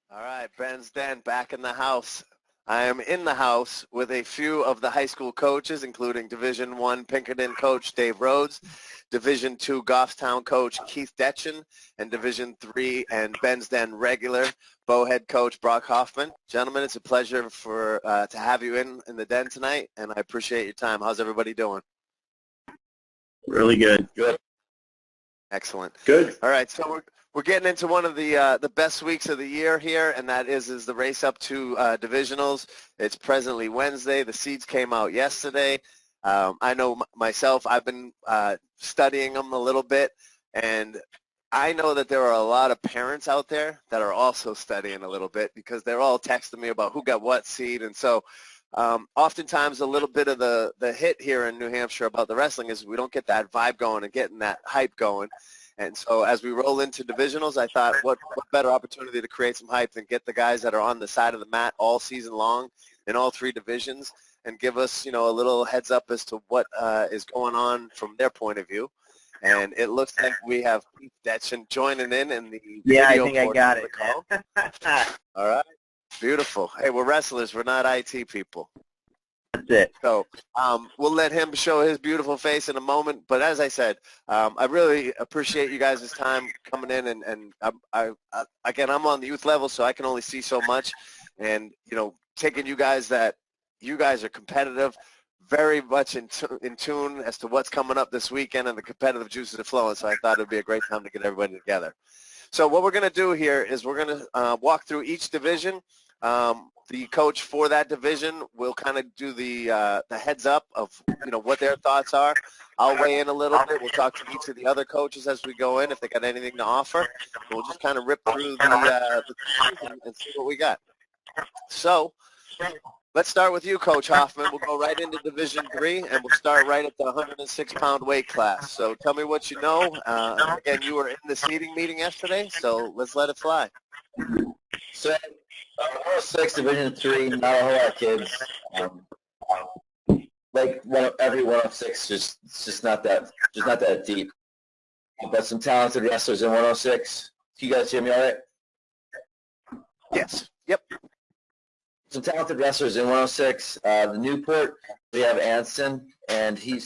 All right, Ben's Den back in the house. I am in the house with a few of the high school coaches, including Division I Pinkerton coach Dave Rhoads, Division II Goffstown coach Keith Detjen, and Division III and Ben's Den regular Bow head coach Brock Hoffman. Gentlemen, it's a pleasure to have you in the den tonight, and I appreciate your time. How's everybody doing? Really good. Good. Excellent. Good. All right, so we're getting into one of the best weeks of the year here, and that is the race up to divisionals. It's presently Wednesday. The seeds came out yesterday. I know myself, I've been studying them a little bit, and I know that there are a lot of parents out there that are also studying a little bit because they're all texting me about who got what seed, and so oftentimes a little bit of the hit here in New Hampshire about the wrestling is we don't get that vibe going and getting that hype going. And so as we roll into divisionals, I thought what better opportunity to create some hype than get the guys that are on the side of the mat all season long in all three divisions and give us, a little heads up as to what is going on from their point of view. And it looks like we have Keith Detjen joining in the Yeah, video I think I got it. call. All right. Beautiful. Hey, we're wrestlers. We're not IT people. That's it. So we'll let him show his beautiful face in a moment. But as I said, I really appreciate you guys' time coming in. And again, I'm on the youth level, so I can only see so much. And, taking you guys that you guys are competitive, very much in tune as to what's coming up this weekend and the competitive juices are flowing. So I thought it would be a great time to get everybody together. So what we're going to do here is we're going to walk through each division. The coach for that division will kind of do the heads up of, what their thoughts are. I'll weigh in a little bit. We'll talk to each of the other coaches as we go in if they got anything to offer. We'll just kind of rip through the and see what we got. So let's start with you, Coach Hoffman. We'll go right into Division III, and we'll start right at the 106-pound weight class. So tell me what you know. Again, you were in the seating meeting yesterday, so let's let it fly. So, 106 Division III, not a whole lot of kids. Every 106, just not that deep. But some talented wrestlers in 106. Can you guys hear me all right? Yes. Yep. Some talented wrestlers in 106. The Newport, we have Anson, and he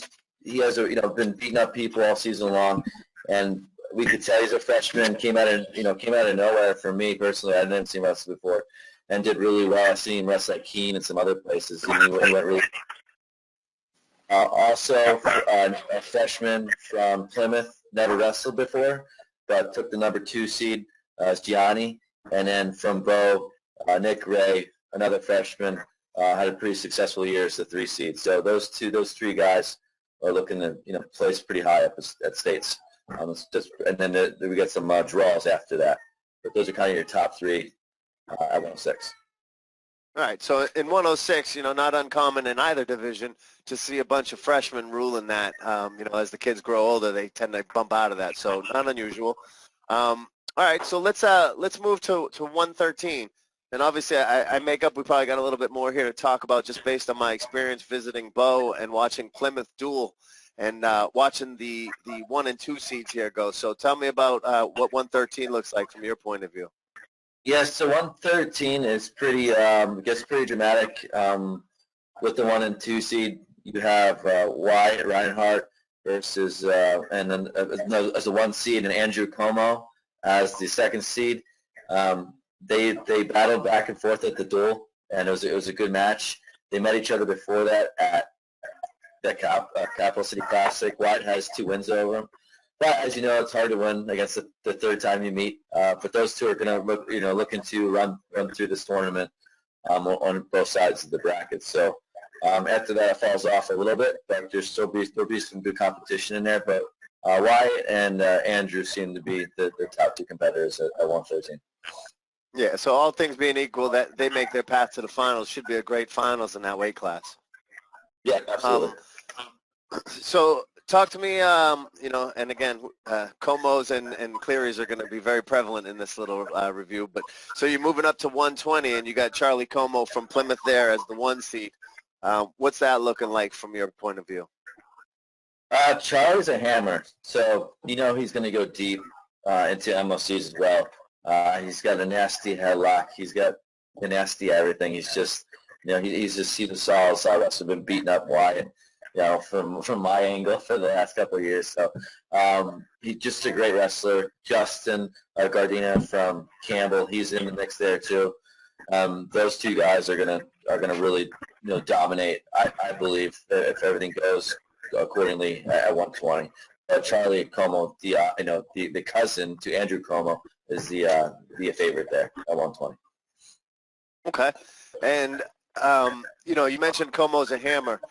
has been beating up people all season long, and we could tell he's a freshman. Came out of nowhere for me personally. I didn't see him wrestle before, and did really well. I've seen him wrestle at Keene and some other places. And he went really. Also, a freshman from Plymouth, never wrestled before, but took the number 2 seed as Gianni, and then from Bow, Nick Ray, another freshman, had a pretty successful year as the 3 seed. So those 3 guys are looking to place pretty high up at states. And then we get some draws after that. But those are kind of your top 3 at 106. All right, so in 106, not uncommon in either division to see a bunch of freshmen ruling that. As the kids grow older, they tend to bump out of that, so not unusual. All right, so let's move to 113. And obviously, I make up we probably got a little bit more here to talk about just based on my experience visiting Bow and watching Plymouth duel and watching the 1 and 2 seeds here go. So tell me about what 113 looks like from your point of view. Yes, so 113 is pretty gets pretty dramatic. With the 1 and 2 seed, you have Wyatt Reinhardt versus and then as the 1 seed and Andrew Como as the 2nd seed. They battled back and forth at the duel, and it was a good match. They met each other before that at the Capital City Classic. Wyatt has 2 wins over him. But as you know, it's hard to win against the 3rd time you meet. But those 2 are going to looking to run through this tournament on both sides of the bracket. So after that, it falls off a little bit, but there'll be some good competition in there. But Wyatt and Andrew seem to be the top 2 competitors at 113. Yeah, so all things being equal, that they make their path to the finals should be a great finals in that weight class. Yeah, absolutely. So talk to me, and again, Comos and Clearys are going to be very prevalent in this little review. But so you're moving up to 120, and you got Charlie Como from Plymouth there as the 1 seed. What's that looking like from your point of view? Charlie's a hammer, so he's going to go deep into MOCs as well. He's got a nasty headlock. He's got a nasty everything. He's just, he's a solid wrestler. Been beating up Wyatt, from my angle for the last couple of years. So he's just a great wrestler. Justin Gardena from Campbell, he's in the mix there too. Those two guys are gonna really dominate. I believe if everything goes accordingly at 120. Charlie Como, the cousin to Andrew Como, is the favorite there at 120. Okay, and you mentioned Como's a hammer.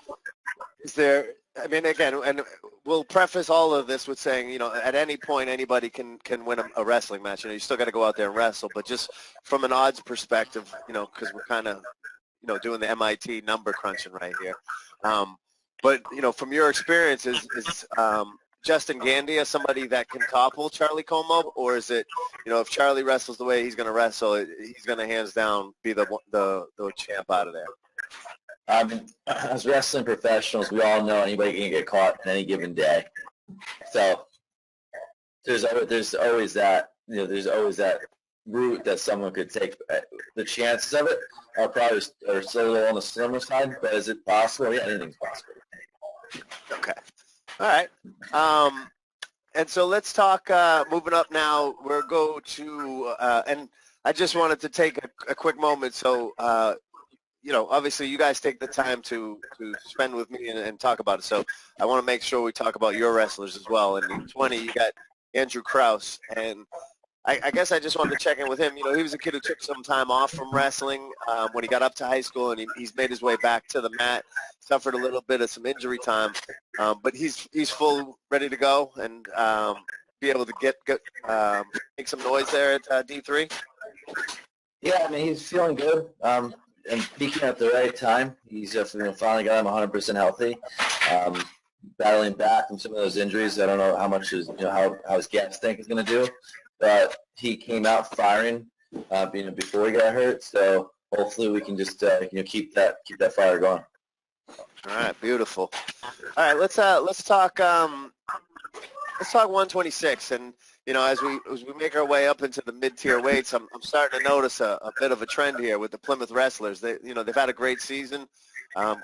Is there? I mean, again, and we'll preface all of this with saying, at any point anybody can win a wrestling match. You still got to go out there and wrestle, but just from an odds perspective, because we're kind of, doing the MIT number crunching right here. But from your experience, is Justin Gandia somebody that can topple Charlie Como, or is it, if Charlie wrestles the way he's going to wrestle, he's going to hands down be the champ out of there? As wrestling professionals, we all know anybody can get caught on any given day. So there's always that, there's always that route that someone could take. The chances of it are still a little on the slimmer side, but is it possible? Yeah, anything's possible. Okay. All right. And so let's talk, moving up now, we'll go to, and I just wanted to take a quick moment. So, obviously you guys take the time to spend with me and talk about it. So I want to make sure we talk about your wrestlers as well. And in 20, you got Andrew Krause. And I guess I just wanted to check in with him. He was a kid who took some time off from wrestling when he got up to high school, and he's made his way back to the mat, suffered a little bit of some injury time. But he's full, ready to go and be able to make some noise there at D3. Yeah, I mean, he's feeling good. And peaking at the right time. He's finally got him 100% healthy. Battling back from some of those injuries. I don't know how much how his gas tank is going to do, but he came out firing before he got hurt. So hopefully we can just keep that fire going. All right, beautiful. All right, let's talk 126. And as we make our way up into the mid-tier weights, I'm starting to notice a bit of a trend here with the Plymouth wrestlers. They've had a great season.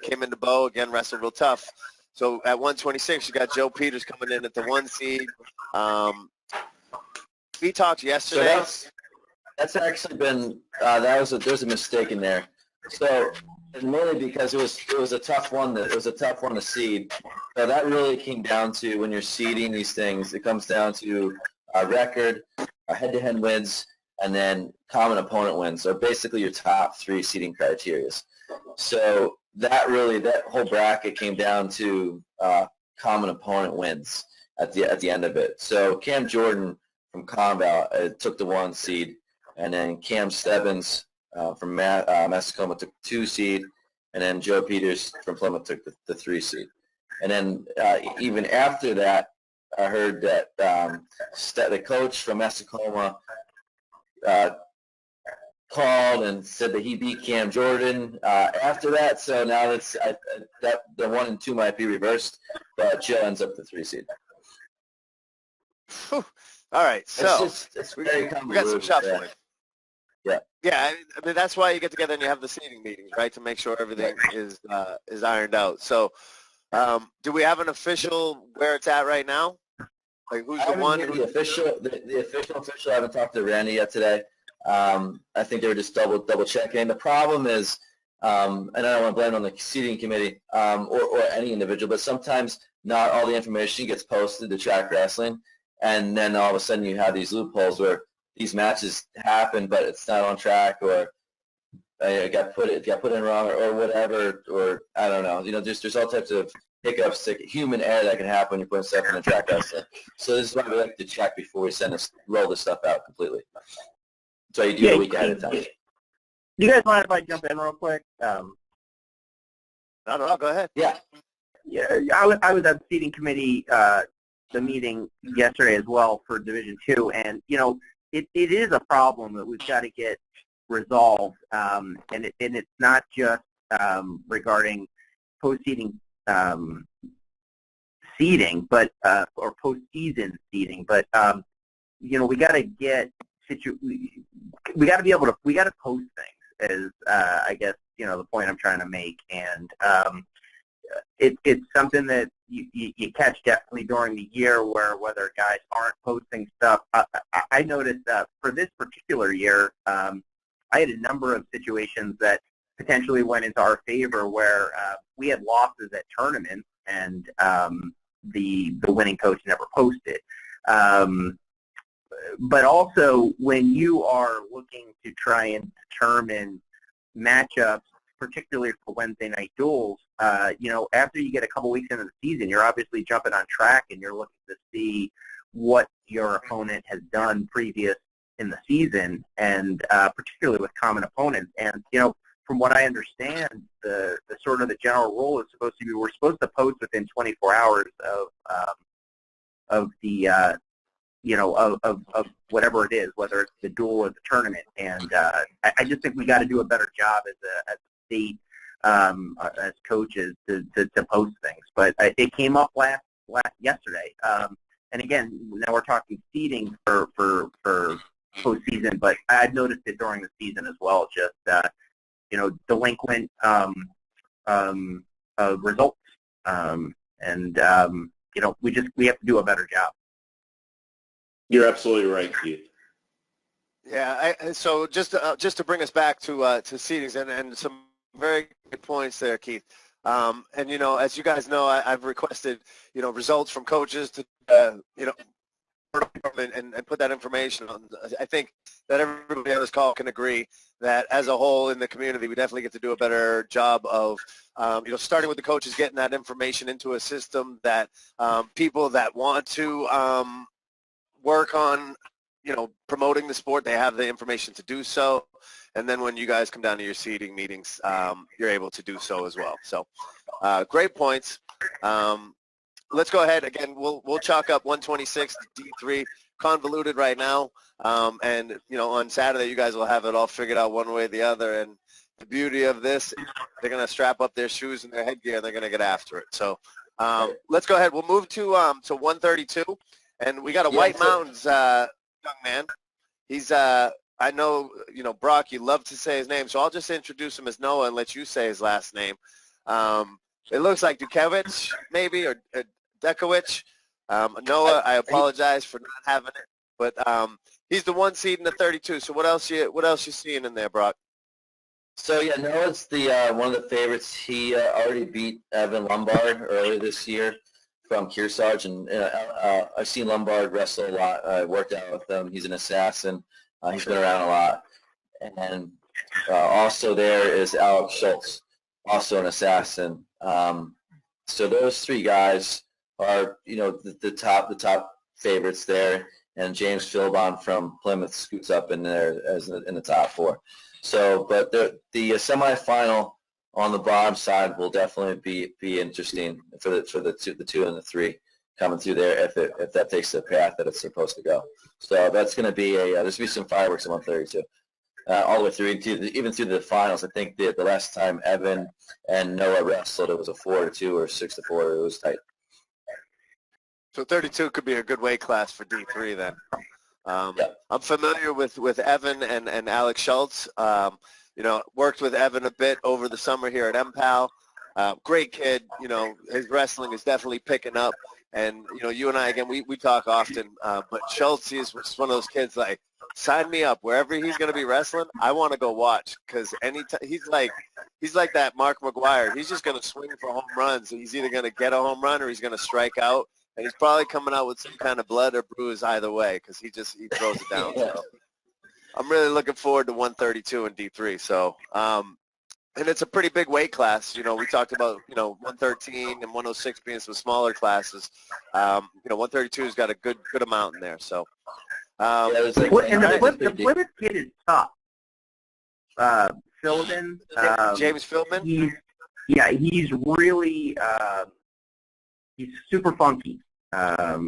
Came into Bow again, wrestled real tough. So at 126, you got Joe Peters coming in at the 1 seed. We talked yesterday. So that's actually been there's a mistake in there. So mainly because it was a tough one. It was a tough one to seed. So that really came down to when you're seeding these things. It comes down to record, head-to-head wins, and then common opponent wins. So basically your top 3 seeding criteria. So that whole bracket came down to common opponent wins at the end of it. So Cam Jordan from Conval took the 1 seed, and then Cam Stebbins from Massachusetts took 2 seed, and then Joe Peters from Plymouth took the 3 seed. And then even after that, I heard that the coach from Massachusetts called and said that he beat Cam Jordan after that. So now that the 1 and 2 might be reversed, but Joe ends up the 3 seed. All right, so it's very we got some shuffling. Yeah. Yeah, I mean that's why you get together and you have the seating meetings, right, to make sure everything is ironed out. So, do we have an official where it's at right now? Like who's the one? The official. I haven't talked to Randy yet today. I think they were just double checking. The problem is, and I don't want to blame it on the seating committee or any individual, but sometimes not all the information gets posted to Track Wrestling, and then all of a sudden you have these loopholes where these matches happen, but it's not on track, or it got put in wrong, or whatever, or I don't know. There's all types of hiccups, human error that can happen when you're putting stuff in the Track Wrestling. So this is why we like to check before we roll this stuff out completely. So you do a week ahead of time. Do you guys mind if I jump in real quick? No, go ahead. Yeah. Yeah, I was at the seating committee, the meeting yesterday as well for Division 2, and it is a problem that we've got to get resolved, and it's not just regarding post-seeding seeding, but or post-season seeding, but we got to get we got to be able to, we got to post things, is I guess, the point I'm trying to make. And it's something that you catch definitely during the year, where whether guys aren't posting stuff. I noticed that for this particular year, I had a number of situations that potentially went into our favor, where we had losses at tournaments, and the winning coach never posted. But also, when you are looking to try and determine matchups, particularly for Wednesday night duels, after you get a couple weeks into the season, you're obviously jumping on track, and you're looking to see what your opponent has done previous in the season, and particularly with common opponents. And, from what I understand, the sort of the general rule is supposed to be, we're supposed to post within 24 hours of the of whatever it is, whether it's the duel or the tournament. And I just think we got to do a better job as a state, as coaches, to post things. But it came up yesterday. And again, now we're talking seeding for postseason, but I've noticed it during the season as well. Just delinquent results, and we have to do a better job. You're absolutely right, Keith. Yeah, so just to bring us back to seedings and some very good points there, Keith. And as you guys know, I've requested results from coaches to and put that information on. I think that everybody on this call can agree that as a whole in the community, we definitely get to do a better job of starting with the coaches, getting that information into a system that people that want to work on promoting the sport, they have the information to do so. And then when you guys come down to your seeding meetings, you're able to do so as well. So great points. Let's go ahead. Again, we'll chalk up 126 to D3, convoluted right now. And, on Saturday, you guys will have it all figured out one way or the other. And the beauty of this, they're going to strap up their shoes and their headgear, and they're going to get after it. So let's go ahead. We'll move to 132. And we got a White Mountains young man. He's I know, Brock, you love to say his name, so I'll just introduce him as Noah and let you say his last name. It looks like Dukevich, maybe, or Dekowich. Noah, I apologize for not having it, but he's the one seed in the 32. So what else you seeing in there, Brock? So yeah, Noah's the one of the favorites. He already beat Evan Lombard earlier this year from Kearsarge, and I've seen Lombard wrestle a lot. I worked out with him. He's an assassin. He's been around a lot. And also there is Alex Schultz, also an assassin. So those three guys are, the top favorites there. And James Philbon from Plymouth scoots up in there as in the top four. So, but the semifinal on the bottom side will definitely be interesting for the two and the three coming through there if that takes the path that it's supposed to go. So that's going to be there's going to be some fireworks at 132 all the way through even through the finals. I think the last time Evan and Noah wrestled, it was a 4-2 or 6-4. It was tight. So 32 could be a good weight class for D3 then. Yeah. I'm familiar with Evan and Alex Schultz. Worked with Evan a bit over the summer here at MPAL. Great kid. His wrestling is definitely picking up. And, you and I, again, we talk often. But Schultz is one of those kids, like, sign me up. Wherever he's going to be wrestling, I want to go watch. Because anytime he's like that Mark McGuire. He's just going to swing for home runs. He's either going to get a home run or he's going to strike out. And he's probably coming out with some kind of blood or bruise either way because he throws it down. Yeah. So I'm really looking forward to 132 and D3. So, and it's a pretty big weight class. We talked about, 113 and 106 being some smaller classes. 132 has got a good amount in there. So, the Plymouth kid is tough. Philbin. James Philbin? He's really, he's super funky.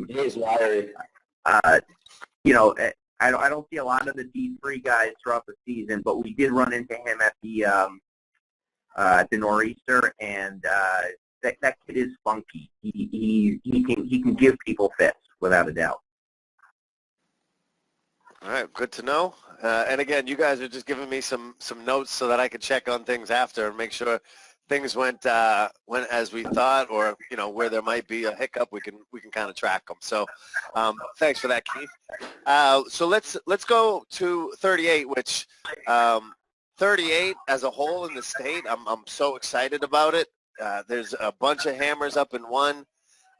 He's wiry. I don't see a lot of the D3 guys throughout the season, but we did run into him at the Nor'easter, and that kid is funky. He can give people fits without a doubt. All right, good to know. And again, you guys are just giving me some notes so that I can check on things after and make sure things went as we thought, or where there might be a hiccup, we can kind of track them. So thanks for that, Keith. So let's go to 38, which 38 as a whole in the state, I'm so excited about it. There's a bunch of hammers up in one,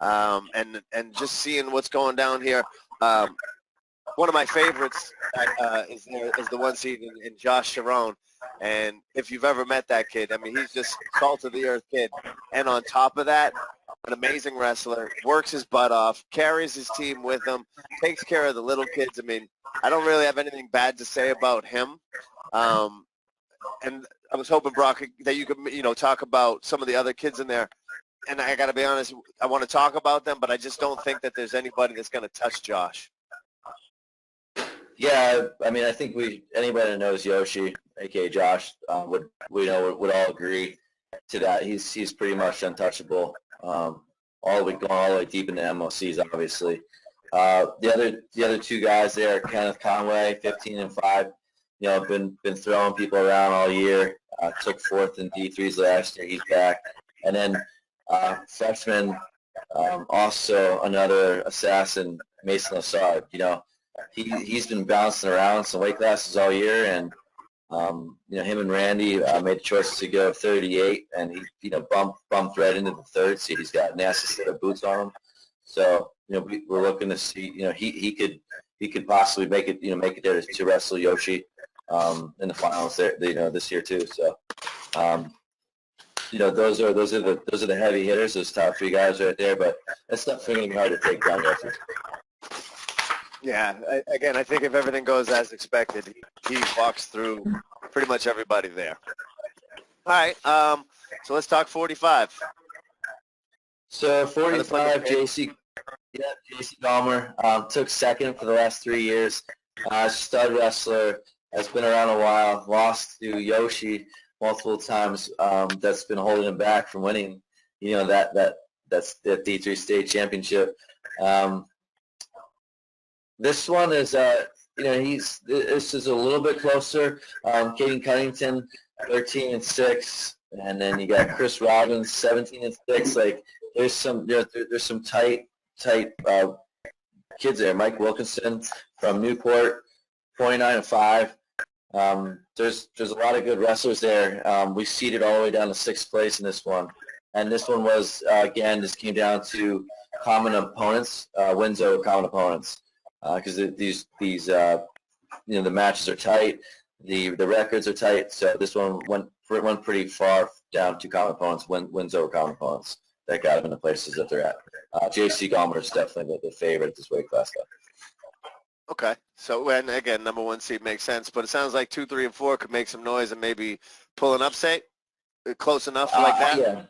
and just seeing what's going down here. One of my favorites is the one seed in Josh Sharon. And if you've ever met that kid, I mean, he's just salt of the earth kid. And on top of that, an amazing wrestler, works his butt off, carries his team with him, takes care of the little kids. I mean, I don't really have anything bad to say about him. And I was hoping, Brock, that you could, talk about some of the other kids in there. And I got to be honest, I want to talk about them, but I just don't think that there's anybody that's going to touch Josh. Yeah, I mean, I think anybody that knows Yoshi, aka Josh, would all agree to that. He's pretty much untouchable. All the way deep into MOCs, obviously. The other two guys there, Kenneth Conway, 15 and 5. Been throwing people around all year. Took fourth in D3s last year. He's back. And then freshman, also another assassin, Mason Lassard. He's been bouncing around some weight classes all year, and him and Randy made the choice to go 38, and he bumped right into the third seed. He's got nasty set of boots on him, so we're looking to see he could possibly make it there to wrestle Yoshi in the finals there this year too. So those are the heavy hitters, those top three guys right there. But it's not going to be hard to take down Yoshi. Yeah, again, I think if everything goes as expected, he walks through pretty much everybody there. All right, so let's talk 45. So 45, JC Dahmer took second for the last 3 years. Stud wrestler, has been around a while, lost to Yoshi multiple times. That's been holding him back from winning, that's the D3 state championship. This one is, this is a little bit closer. Caden Cunnington, 13 and 6, and then you got Chris Robbins, 17 and 6. Like there's some tight kids there. Mike Wilkinson from Newport, 29 and 5. There's a lot of good wrestlers there. We seeded all the way down to 6th place in this one, and this one was again, this came down to common opponents, wins over common opponents. Because the matches are tight, the records are tight, so this one went pretty far down to common opponents, wins over common opponents that got them in the places that they're at. JC Gallmer is definitely the favorite at this weight class, though. Okay, so and again, number one seed makes sense, but it sounds like 2, 3, and 4 could make some noise and maybe pull an upset, close enough like that. Yeah,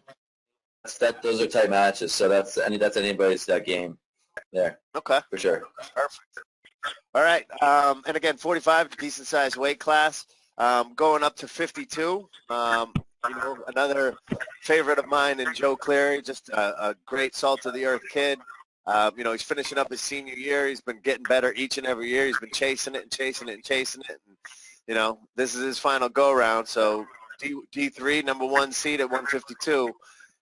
those are tight matches, so that's anybody's game. There. Okay. For sure. Perfect. All right. And again, 45, decent-sized weight class. Going up to 52. Another favorite of mine in Joe Cleary, just a great salt-of-the-earth kid. He's finishing up his senior year. He's been getting better each and every year. He's been chasing it and chasing it and chasing it. And, this is his final go-round. So D3, number one seed at 152.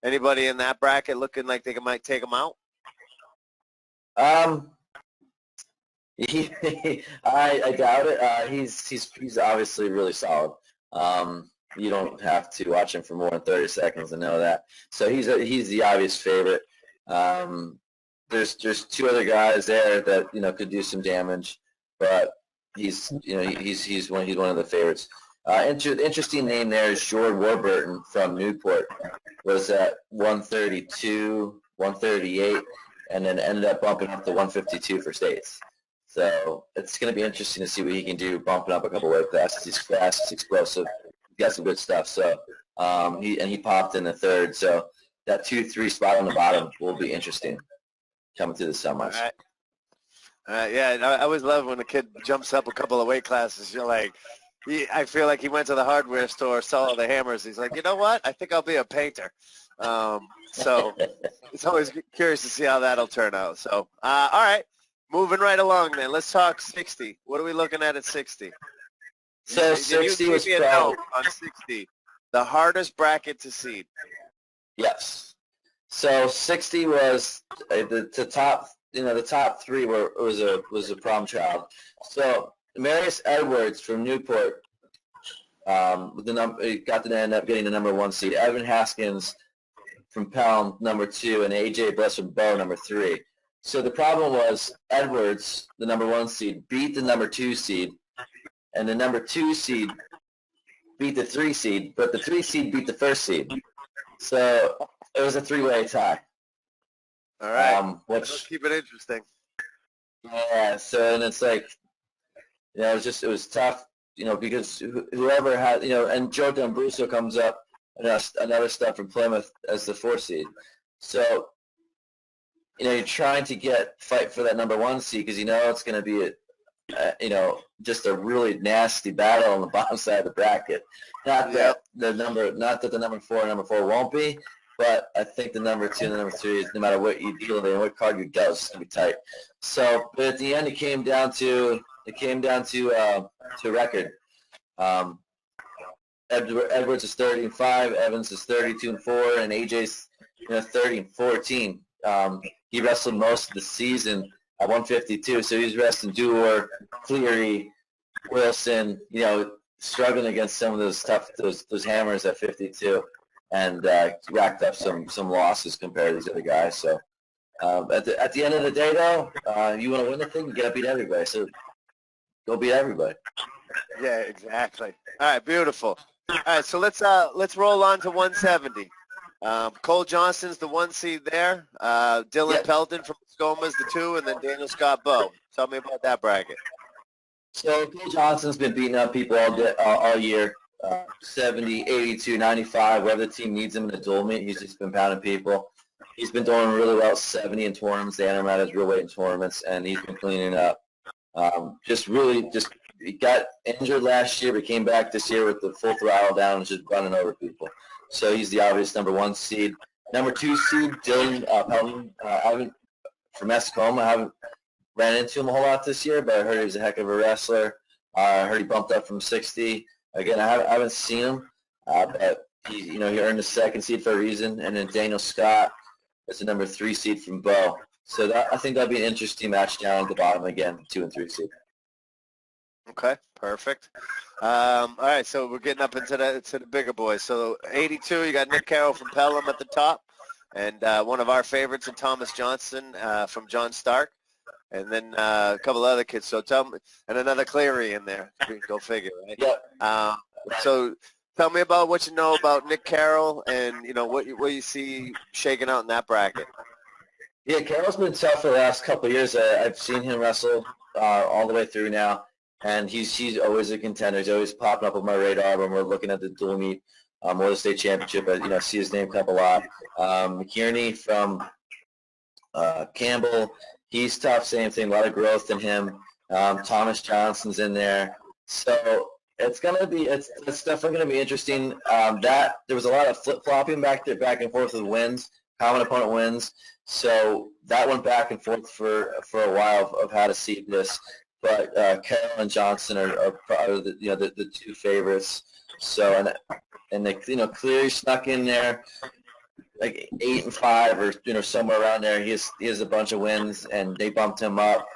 Anybody in that bracket looking like they might take him out? I doubt it. He's obviously really solid. You don't have to watch him for more than 30 seconds to know that. So he's the obvious favorite. There's 2 other guys there that could do some damage, but he's one of the favorites. Interesting name there is Jordan Warburton from Newport. Was at 132, 138. And then ended up bumping up to 152 for states. So it's going to be interesting to see what he can do, bumping up a couple weight classes. He's fast, he's explosive, he's got some good stuff. So he popped in the third. So that 2-3 spot on the bottom will be interesting coming through the semis. All right. Yeah, I always love when a kid jumps up a couple of weight classes. You're like, I feel like he went to the hardware store, saw all the hammers. He's like, you know what? I think I'll be a painter. So it's always curious to see how that'll turn out. So, all right. moving right along, man. Let's talk 60. What are we looking at 60? So 60 was probably on 60. The hardest bracket to seed. Yes. So 60 was the top. The top three was a problem child. So Marius Edwards from Newport, got to end up getting the number 1 seed. Evan Haskins from Pelham, number 2, and AJ Bliss from Bow, number 3. So the problem was Edwards, the number 1 seed, beat the number 2 seed, and the number 2 seed beat the 3 seed, but the 3 seed beat the 1st seed. So it was a 3-way tie. All right. Let's keep it interesting. Yeah. So and it's like, it was tough, because whoever had, and Joe D'Ambruso comes up and another stud from Plymouth as the 4th seed. So, you're trying to fight for that number 1 seed because it's going to be just a really nasty battle on the bottom side of the bracket. Not that the number 4 and number 4 won't be, but I think the number 2 and the number 3, no matter what you deal with and what card you dealt, it's going to be tight. So, but at the end, it came down to record. Edwards is 30-5, Evans is 32-4, and AJ's 30-14. He wrestled most of the season at 152, so he's wrestling Dewar, Cleary, Wilson, struggling against some of those hammers at 52, and racked up some losses compared to these other guys. So at the end of the day, though, you want to win the thing, you got to beat everybody. So go beat everybody. Yeah, exactly. All right, beautiful. All right, so let's roll on to 170. Cole Johnston's the 1 seed there. Dylan Pelton from Skoma's the 2, and then Daniel Scott Bow. Tell me about that bracket. So Cole Johnston's been beating up people all year. 70, 82, 95, wherever the team needs him in a dual meet, he's just been pounding people. He's been doing really well at 70 in tournaments. They enter him at his real weight in tournaments, and he's been cleaning up. He got injured last year, but came back this year with the full throttle down and just running over people. So he's the obvious number 1 seed. Number 2 seed, Dylan Pelham. From Escoma. I haven't ran into him a whole lot this year, but I heard he was a heck of a wrestler. I heard he bumped up from 60. Again, I haven't seen him, but he earned the 2nd seed for a reason. And then Daniel Scott is the number 3 seed from Bow. So I think that'll be an interesting match down at the bottom again, 2 and 3 seed. Okay, perfect. All right, so we're getting up into the bigger boys. So 82, you got Nick Carroll from Pelham at the top, and one of our favorites, Thomas Johnson from John Stark, and then a couple other kids. So tell me, and another Cleary in there. Go figure, right? Yeah. So tell me about what you know about Nick Carroll, and what you see shaking out in that bracket. Yeah, Carroll's been tough for the last couple of years. I've seen him wrestle all the way through now. And he's always a contender. He's always popping up on my radar when we're looking at the dual meet or the state championship. I see his name come up a lot. McKierney from Campbell, he's tough. Same thing. A lot of growth in him. Thomas Johnson's in there. So it's definitely gonna be interesting. There was a lot of flip flopping back and forth with wins. Common opponent wins. So that went back and forth for a while of how to seed this. But Carroll and Johnson are probably the 2 favorites. So and Cleary snuck in there like 8-5 or somewhere around there. He has a bunch of wins, and they bumped him up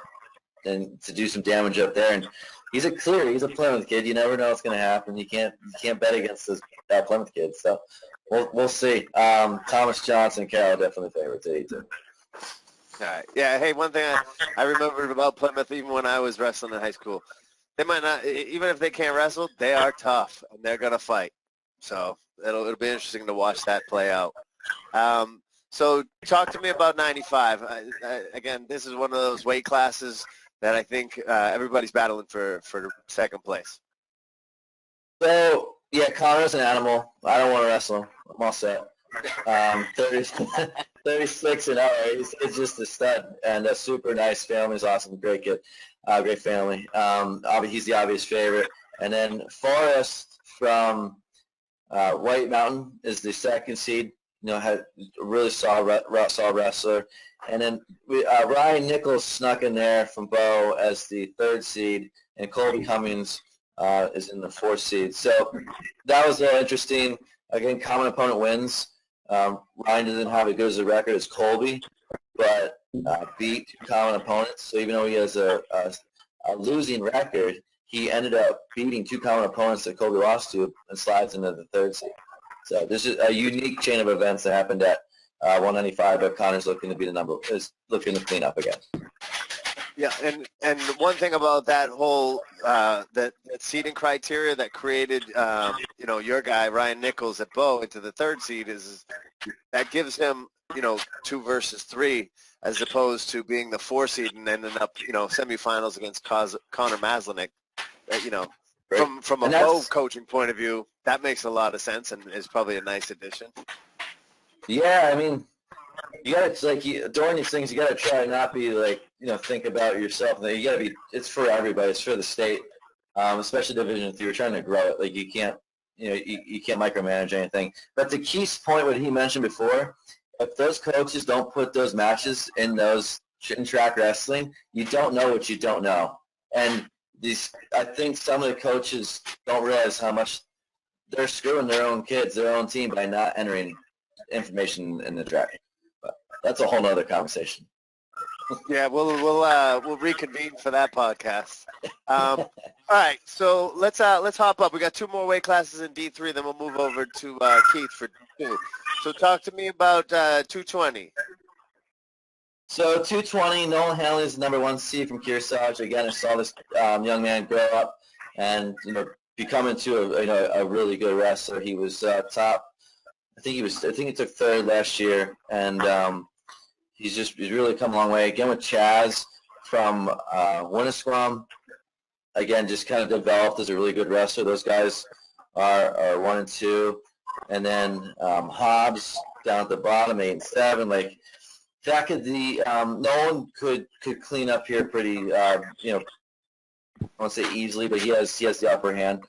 and to do some damage up there. And he's a Plymouth kid. You never know what's going to happen. You can't bet against that Plymouth kid. So we'll see. Thomas Johnson, Carroll definitely favorites at 82. All right. Yeah, hey, one thing I remembered about Plymouth, even when I was wrestling in high school, they might not, even if they can't wrestle, they are tough, and they're going to fight. So it'll be interesting to watch that play out. So talk to me about 95. Again, this is one of those weight classes that I think everybody's battling for 2nd place. So, yeah, Connor's an animal. I don't want to wrestle him. I'm all set. 36 and 0. He's just a stud and a super nice family. He's awesome, great kid, great family. He's the obvious favorite. And then Forrest from White Mountain is the 2nd seed. had a really solid wrestler. And then Ryan Nichols snuck in there from Bo as the 3rd seed, and Colby Cummings is in the 4th seed. So that was interesting. Again, common opponent wins. Ryan doesn't have as good as a record as Colby, but beat 2 common opponents. So even though he has a losing record, he ended up beating 2 common opponents that Colby lost to and slides into the 3rd seed. So this is a unique chain of events that happened at 195, but Connor's looking to clean up again. Yeah, and one thing about that whole that seeding criteria that created your guy Ryan Nichols at Bow into the 3rd seed is that gives him 2 versus 3 as opposed to being the 4 seed and ending up semifinals against Connor Maslinick. From a Bow coaching point of view, that makes a lot of sense and is probably a nice addition. Yeah, I mean, you gotta during these things, you gotta try not be think about yourself. You gotta be. It's for everybody. It's for the state, especially Division 3. You're trying to grow it. You can't, you can't micromanage anything. But the key point, what he mentioned before, if those coaches don't put those matches in track wrestling, you don't know what you don't know. And I think some of the coaches don't realize how much they're screwing their own kids, their own team, by not entering information in the track. But that's a whole nother conversation. Yeah, we'll reconvene for that podcast. All right, so let's hop up. We got 2 more weight classes in D3, then we'll move over to Keith for 2. So talk to me about 220. So 220, Nolan Hanley is the number 1 seed from Kearsarge. Again, I saw this young man grow up and become into a really good wrestler. He was top. I think he took 3rd last year, and he's really come a long way. Again with Chaz from Winnisquam. Again, just kind of developed as a really good wrestler. Those guys are 1 and 2, and then Hobbs down at the bottom, 8 and 7. That could Nolan could clean up here pretty, I won't say easily, but he has the upper hand.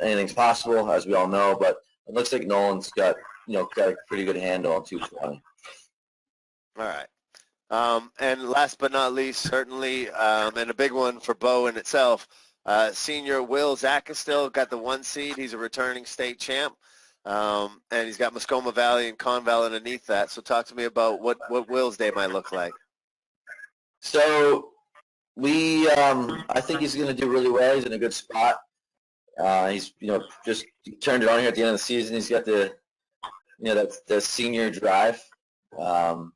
Anything's possible, as we all know, but it looks like Nolan's got a pretty good handle on 220. All right. And last but not least, certainly, and a big one for Bo in itself, senior Will Zackastill got the 1 seed. He's a returning state champ. And he's got Muscoma Valley and Conval underneath that. So talk to me about what Will's day might look like. So I think he's going to do really well. He's in a good spot. He's just turned it on here at the end of the season. He's got the the senior drive.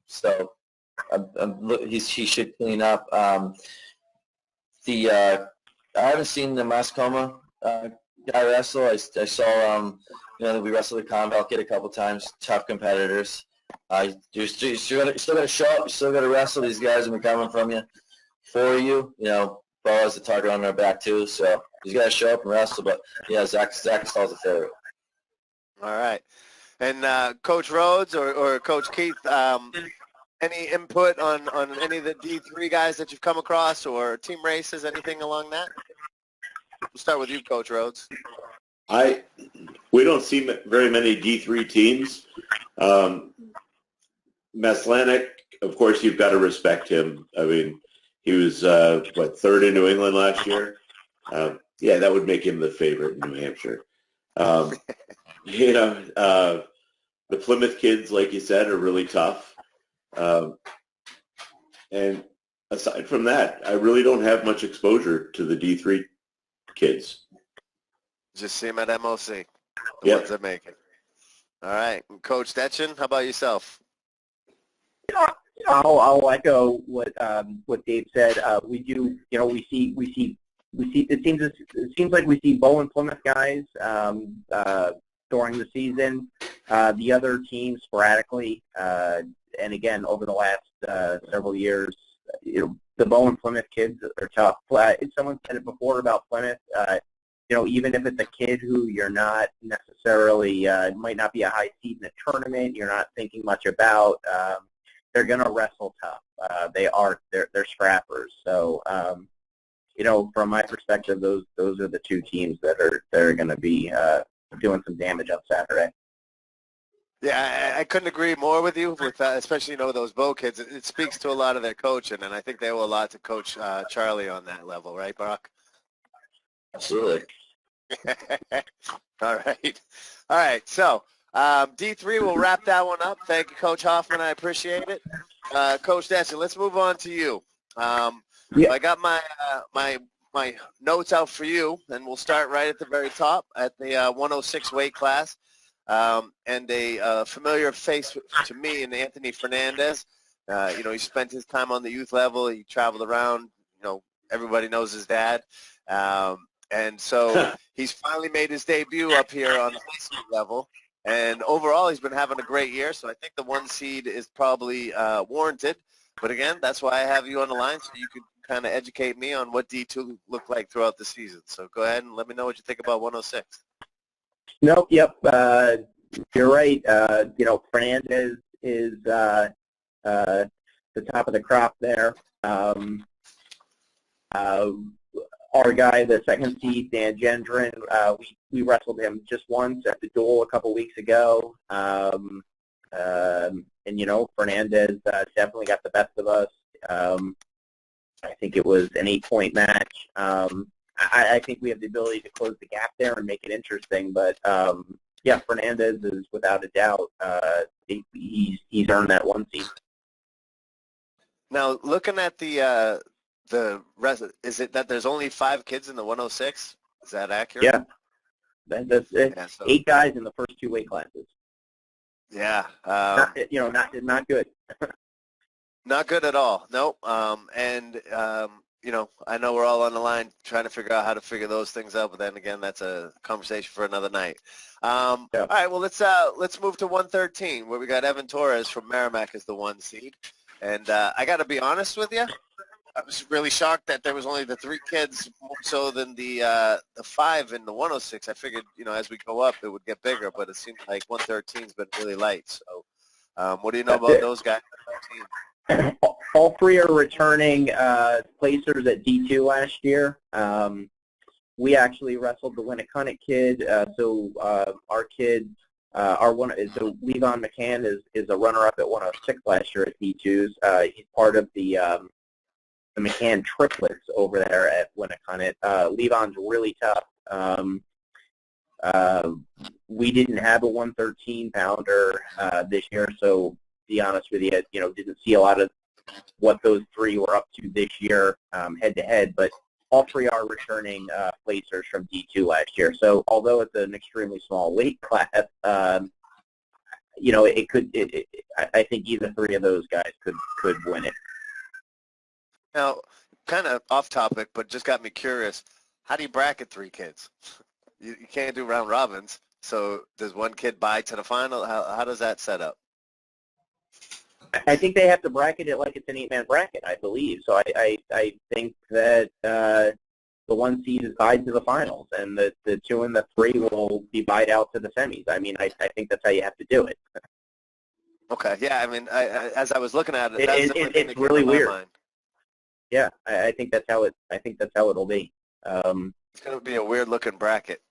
So he should clean up. I haven't seen the Muscoma guy wrestle. I saw we wrestled at Conval Kid a couple times. Tough competitors. You still got to show up. You still got to wrestle. These guys will be coming from you, for you. Bo has the target on their back too, so he's got to show up and wrestle. But yeah, Zach Stahl's a favorite. All right. And Coach Rhoads or Coach Keith, any input on any of the D3 guys that you've come across or team races, anything along that? We'll start with you, Coach Rhoads. We don't see very many D3 teams. Maslanick, of course, you've got to respect him. I mean, he was, 3rd in New England last year? Yeah, that would make him the favorite in New Hampshire. The Plymouth kids, like you said, are really tough. And aside from that, I really don't have much exposure to the D3 kids. Just see them at MOC, the Yep. ones that make it. All right. Coach Detjen, how about yourself? I'll echo what Dave said. We do, we see. It seems like we see Bow and Plymouth guys during the season. The other teams sporadically, and again over the last several years, the Bow and Plymouth kids are tough. Someone said it before about Plymouth. Even if it's a kid who you're not necessarily, might not be a high seed in the tournament, you're not thinking much about, they're going to wrestle tough. They're scrappers. So, from my perspective, those are the 2 teams that are going to be doing some damage on Saturday. Yeah, I couldn't agree more with you, with especially those Bow kids. It speaks to a lot of their coaching, and I think they owe a lot to Coach Charlie on that level, right, Brock? Absolutely. All right. All right. So D3, we'll wrap that one up. Thank you, Coach Hoffman. I appreciate it. Coach Detjen, let's move on to you. Yeah. I got my my notes out for you, and we'll start right at the very top at the 106 weight class. And a familiar face to me in Anthony Fernandez. He spent his time on the youth level. He traveled around. Everybody knows his dad. And so he's finally made his debut up here on the high school level. And overall, he's been having a great year. So I think the 1 seed is probably warranted. But again, that's why I have you on the line, so you can kind of educate me on what D2 looked like throughout the season. So go ahead and let me know what you think about 106. Nope. Yep. You're right. Fernandez is the top of the crop there. Our guy, the second seed, Dan Gendron, we wrestled him just once at the duel a couple weeks ago. Fernandez definitely got the best of us. I think it was an 8-point match. I think we have the ability to close the gap there and make it interesting. But, Fernandez is without a doubt, he's earned that 1 seed. Now, looking at the rest, is it that there's only 5 kids in the 106? Is that accurate? Yeah. That's it. Yeah, so, 8 guys in the first 2 weight classes. Yeah. Not good. Not good at all. Nope. I know we're all on the line trying to figure out how to figure those things out, but then again, that's a conversation for another night. All right, well, let's move to 113, where we got Evan Torres from Merrimack as the 1 seed. And I got to be honest with you, I was really shocked that there was only the 3 kids more so than the 5 in the 106. I figured, as we go up, it would get bigger, but it seems like 113's been really light. So what do you know about those guys? All 3 are returning placers at D2 last year. We actually wrestled the Winnicott kid, so our kid, so Levon McCann is a runner-up at 106 last year at D2s. He's part of the McCann triplets over there at Winnicott. Levon's really tough. We didn't have a 113-pounder this year, so to be honest with you, didn't see a lot of what those 3 were up to this year head-to-head, but all 3 are returning placers from D2 last year. So although it's an extremely small weight class, I think either 3 of those guys could win it. Now, kind of off topic, but just got me curious. How do you bracket 3 kids? You can't do round robins. So does 1 kid bye to the final? How does that set up? I think they have to bracket it like it's an 8-man bracket, I believe. So I think that the 1 seed is tied to the finals, and the 2 and the 3 will be buyed out to the semis. I mean, I think that's how you have to do it. Okay, yeah. I mean, as I was looking at it, that's it's really weird. Yeah, I think that's how it'll be. It's going to be a weird looking bracket.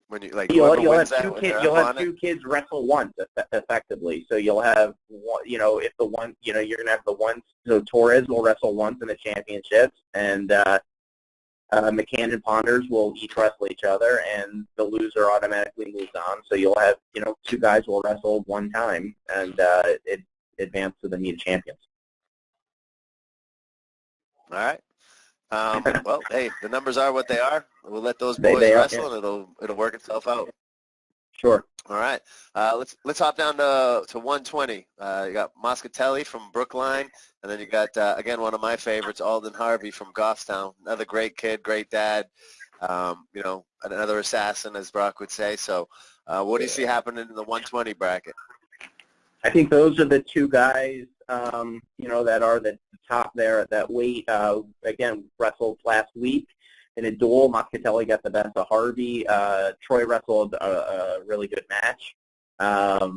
When you'll have 2 kids wrestle once effectively. So you'll have if the one you're gonna have the one. So Torres will wrestle once in the championships, and McCann and Ponders will each wrestle each other, and the loser automatically moves on. So you'll have 2 guys will wrestle 1 time, and it advance to the meet of champions. All right. Well, hey, the numbers are what they are. We'll let those boys wrestle, and it'll work itself out. Sure. All right. Let's hop down to 120. You got Moscatelli from Brookline, and then you got again one of my favorites, Alden Harvey from Goffstown. Another great kid, great dad. Another assassin, as Brock would say. So, what do you see happening in the 120 bracket? I think those are the 2 guys, that are the top there at that weight. Again, wrestled last week in a duel. Moscatelli got the best of Harvey. Troy wrestled a really good match, a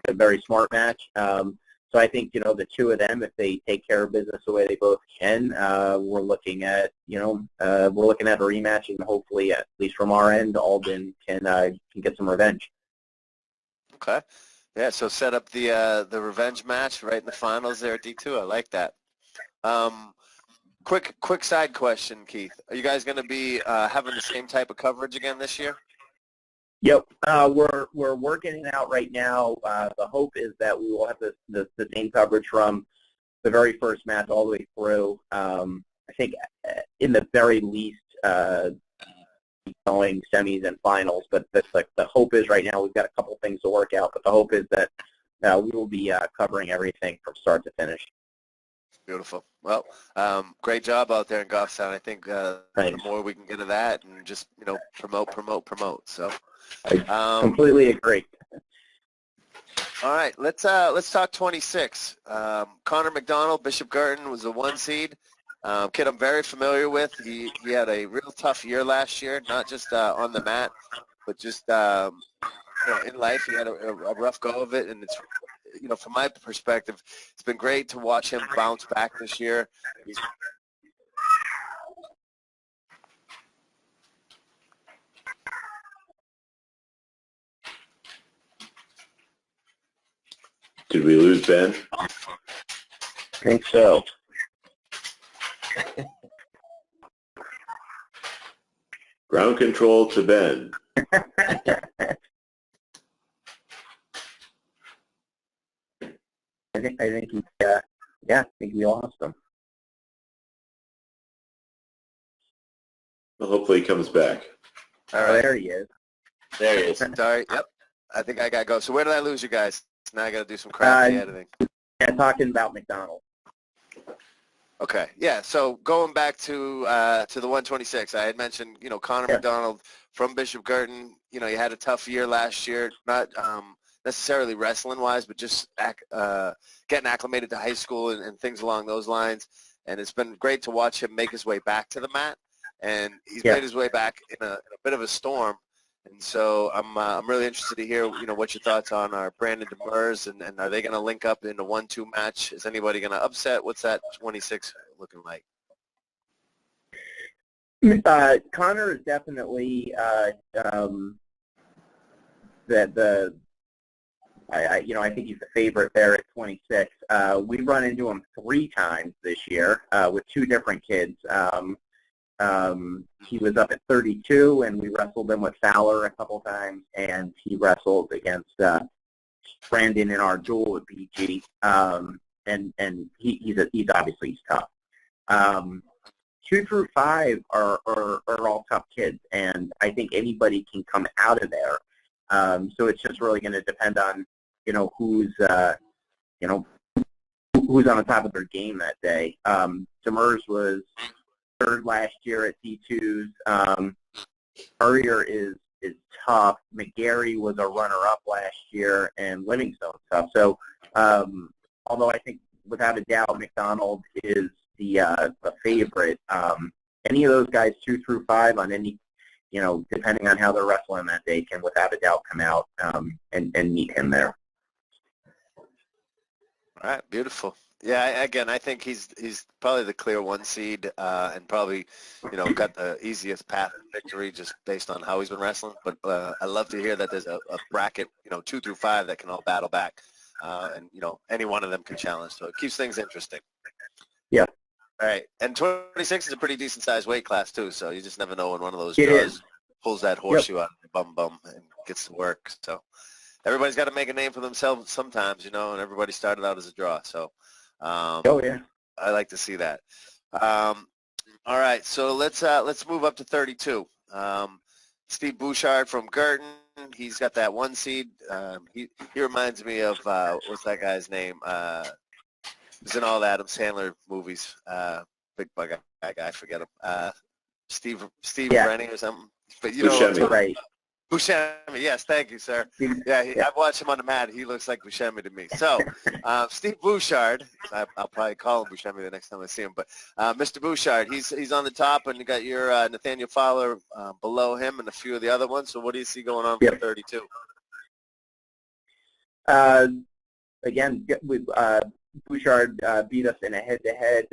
very smart match. So I think, the 2 of them, if they take care of business the way they both can, we're looking at, a rematch, and hopefully, at least from our end, Alden can get some revenge. Okay. Yeah, so set up the revenge match right in the finals there at D2. I like that. Quick side question, Keith. Are you guys going to be having the same type of coverage again this year? Yep, we're working it out right now. The hope is that we will have the same coverage from the very first match all the way through. I think in the very least going semis and finals, but that's like the hope is right now. We've got a couple things to work out, but the hope is that we will be covering everything from start to finish. Beautiful. Well, great job out there in Goffstown. I think the more we can get of that and just, promote. So I completely agree. All right, let's talk 26. Connor McDonald, Bishop Garten, was a 1 seed. Kid I'm very familiar with. He had a real tough year last year, not just on the mat, but just in life. He had a rough go of it, and it's from my perspective, it's been great to watch him bounce back this year. Did we lose Ben? I think so. Ground control to Ben. I think he, I think we lost him. Well, hopefully he comes back. All right. There he is. There he is. Sorry. Yep. I think I got to go. So where did I lose you guys? Now I got to do some crafty editing. Yeah, talking about McDonald. Okay. Yeah. So going back to the 126, I had mentioned, Connor McDonald from Bishop Garten. He had a tough year last year, not necessarily wrestling-wise, but just getting acclimated to high school and things along those lines. And it's been great to watch him make his way back to the mat. And he's made his way back in a bit of a storm. And so I'm really interested to hear, what your thoughts on our Brandon Demers, and are they going to link up in a 1-2 match? Is anybody going to upset? What's that 26 looking like? Connor is definitely I think he's the favorite there at 26. We run into him 3 times this year with 2 different kids. He was up at 32, and we wrestled him with Fowler a couple times, and he wrestled against Brandon in our duel at BG. And he's obviously tough. 2 through 5 are all tough kids, and I think anybody can come out of there. So it's just really going to depend on who's on the top of their game that day. Demers was 3rd last year at D2s. Courier is tough. McGarry was a runner-up last year, and Livingstone's tough. So although I think without a doubt McDonald is the favorite, any of those guys 2 through 5 on any, depending on how they're wrestling that day, can without a doubt come out and meet him there. All right, beautiful. Yeah, again, I think he's probably the clear 1 seed and probably, got the easiest path to victory just based on how he's been wrestling. But I love to hear that there's a bracket, 2 through 5 that can all battle back, and any one of them can challenge. So it keeps things interesting. Yeah. All right, and 26 is a pretty decent sized weight class too. So you just never know when one of those draws pulls that horseshoe out of your bum and gets to work. So everybody's got to make a name for themselves sometimes, and everybody started out as a draw. So. I like to see that. All right, so let's move up to 32. Steve Bouchard from Girton. He's got that 1 seed. He reminds me of what's that guy's name? He's in all the Adam Sandler movies. Big bug guy, I forget him. Steve Rennie or something. But Buscemi. Right. Buscemi, yes, thank you, sir. Yeah, I've watched him on the mat. He looks like Buscemi to me. So, Steve Bouchard, I'll probably call him Buscemi the next time I see him, but Mr. Bouchard, he's on the top, and you got your Nathaniel Fowler below him and a few of the other ones. So what do you see going on for 32? Again, Bouchard beat us in a head-to-head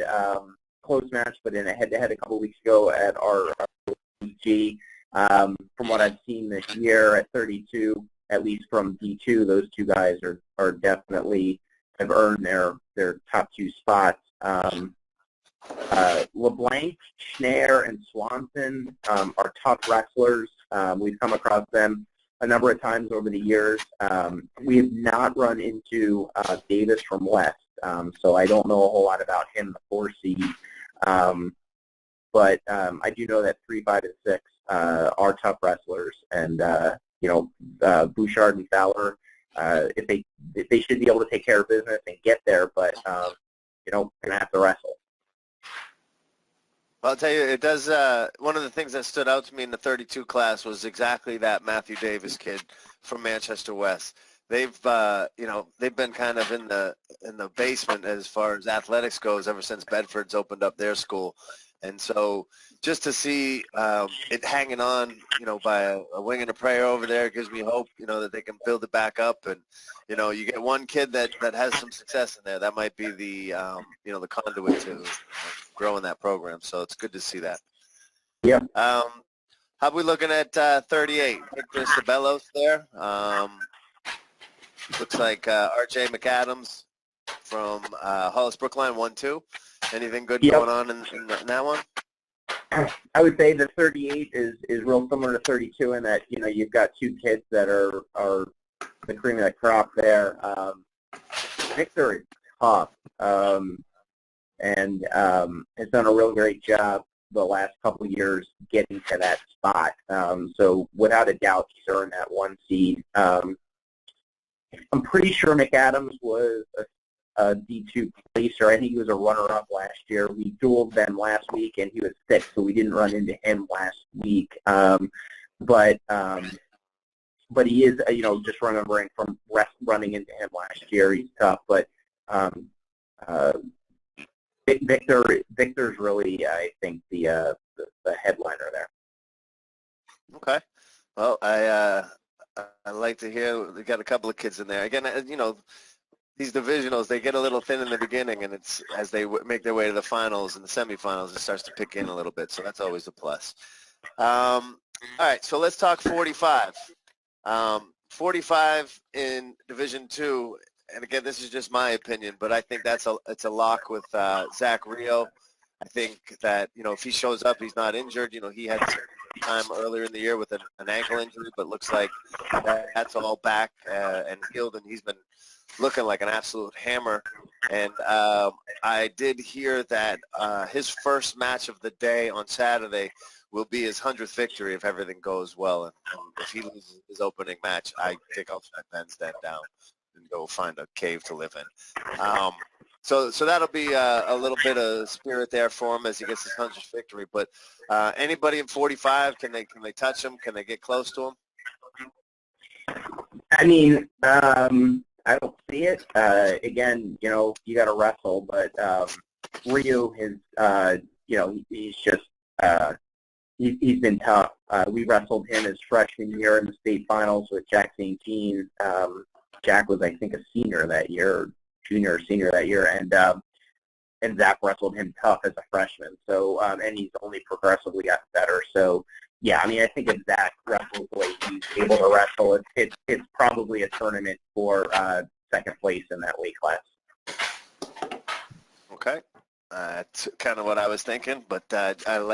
close match, but in a head-to-head a couple weeks ago at our BG. From what I've seen this year at 32, at least from D2, those two guys are definitely have earned their top two spots. LeBlanc, Schneier, and Swanson are tough wrestlers. We've come across them a number of times over the years. We have not run into Davis from West, so I don't know a whole lot about him, the 4 seed. But I do know that 3, 5, and 6 are tough wrestlers, and Bouchard and Fowler, if they should be able to take care of business and get there, but gonna have to wrestle. Well, I'll tell you, it does. One of the things that stood out to me in the 32 class was exactly that Matthew Davis kid from Manchester West. They've been kind of in the basement as far as athletics goes ever since Bedford's opened up their school, and so just to see it hanging on, by a wing and a prayer over there gives me hope, that they can build it back up. And you get one kid that has some success in there, that might be the the conduit to growing that program. So it's good to see that. Yeah. How are we looking at 38? Victor Sabellos there. Looks like R.J. McAdams from Hollis Brookline, 1-2. Anything good going on in that one? I would say the 38 is real similar to 32 in that, you've got two kids that are the cream of the crop there. Victor is tough and has done a real great job the last couple of years getting to that spot. So without a doubt, he's earned that 1 seed. I'm pretty sure McAdams was a D2 placer. I think he was a runner-up last year. We dueled them last week, and he was sick, so we didn't run into him last week. But he is, just remembering from running into him last year, he's tough. But Victor's really, I think, the headliner there. Okay. Well, I like to hear we got a couple of kids in there. Again, these divisionals, they get a little thin in the beginning, and it's as they make their way to the finals and the semifinals, it starts to pick in a little bit. So that's always a plus. All right, so let's talk 45. 45 in Division 2, and again, this is just my opinion, but I think it's a lock with Zach Rio. I think that, if he shows up, he's not injured. He had some time earlier in the year with an ankle injury, but looks like that's all back and healed, and he's been looking like an absolute hammer. And I did hear that his first match of the day on Saturday will be his 100th victory if everything goes well. And if he loses his opening match, I think I'll shut Ben's Den down and go find a cave to live in. So that'll be a little bit of spirit there for him as he gets his 100th victory. But anybody in 45, can they touch him? Can they get close to him? I mean, I don't see it. Again, you got to wrestle, but Ryu has, he's just he's been tough. We wrestled him his freshman year in the state finals with Jack St. Jean. Jack was, I think, a senior that year, junior or senior that year, and Zach wrestled him tough as a freshman. So, and he's only progressively gotten better. So, yeah, I mean, I think if Zach wrestles the way he's able to wrestle, it's probably a tournament for second place in that weight class. Okay. That's kind of what I was thinking, but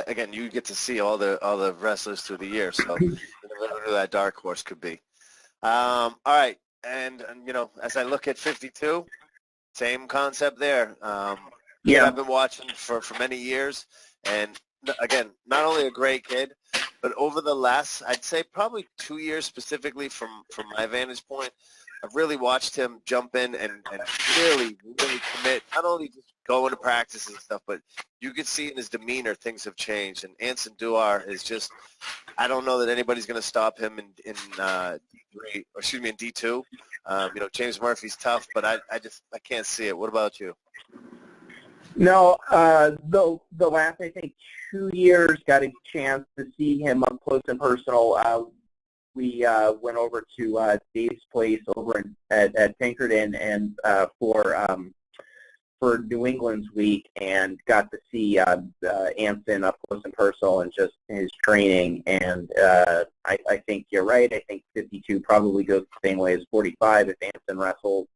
again, you get to see all the wrestlers through the year, so you never know who that dark horse could be. All right, and as I look at 52, same concept there. Yeah, I've been watching for many years, and again, not only a great kid, but over the last, I'd say probably 2 years specifically from my vantage point, I've really watched him jump in and really commit, not only just going to practice and stuff, but you could see in his demeanor things have changed. And Anson Duar is just, I don't know that anybody's going to stop him in D3, or excuse me, in D2. James Murphy's tough, but I can't see it. What about you? No, the last, I think, 2 years got a chance to see him up close and personal. We went over to Dave's place over at Pinkerton and for for New England's week and got to see Anson up close and personal and just his training. And I think you're right. I think 52 probably goes the same way as 45 if Anson wrestles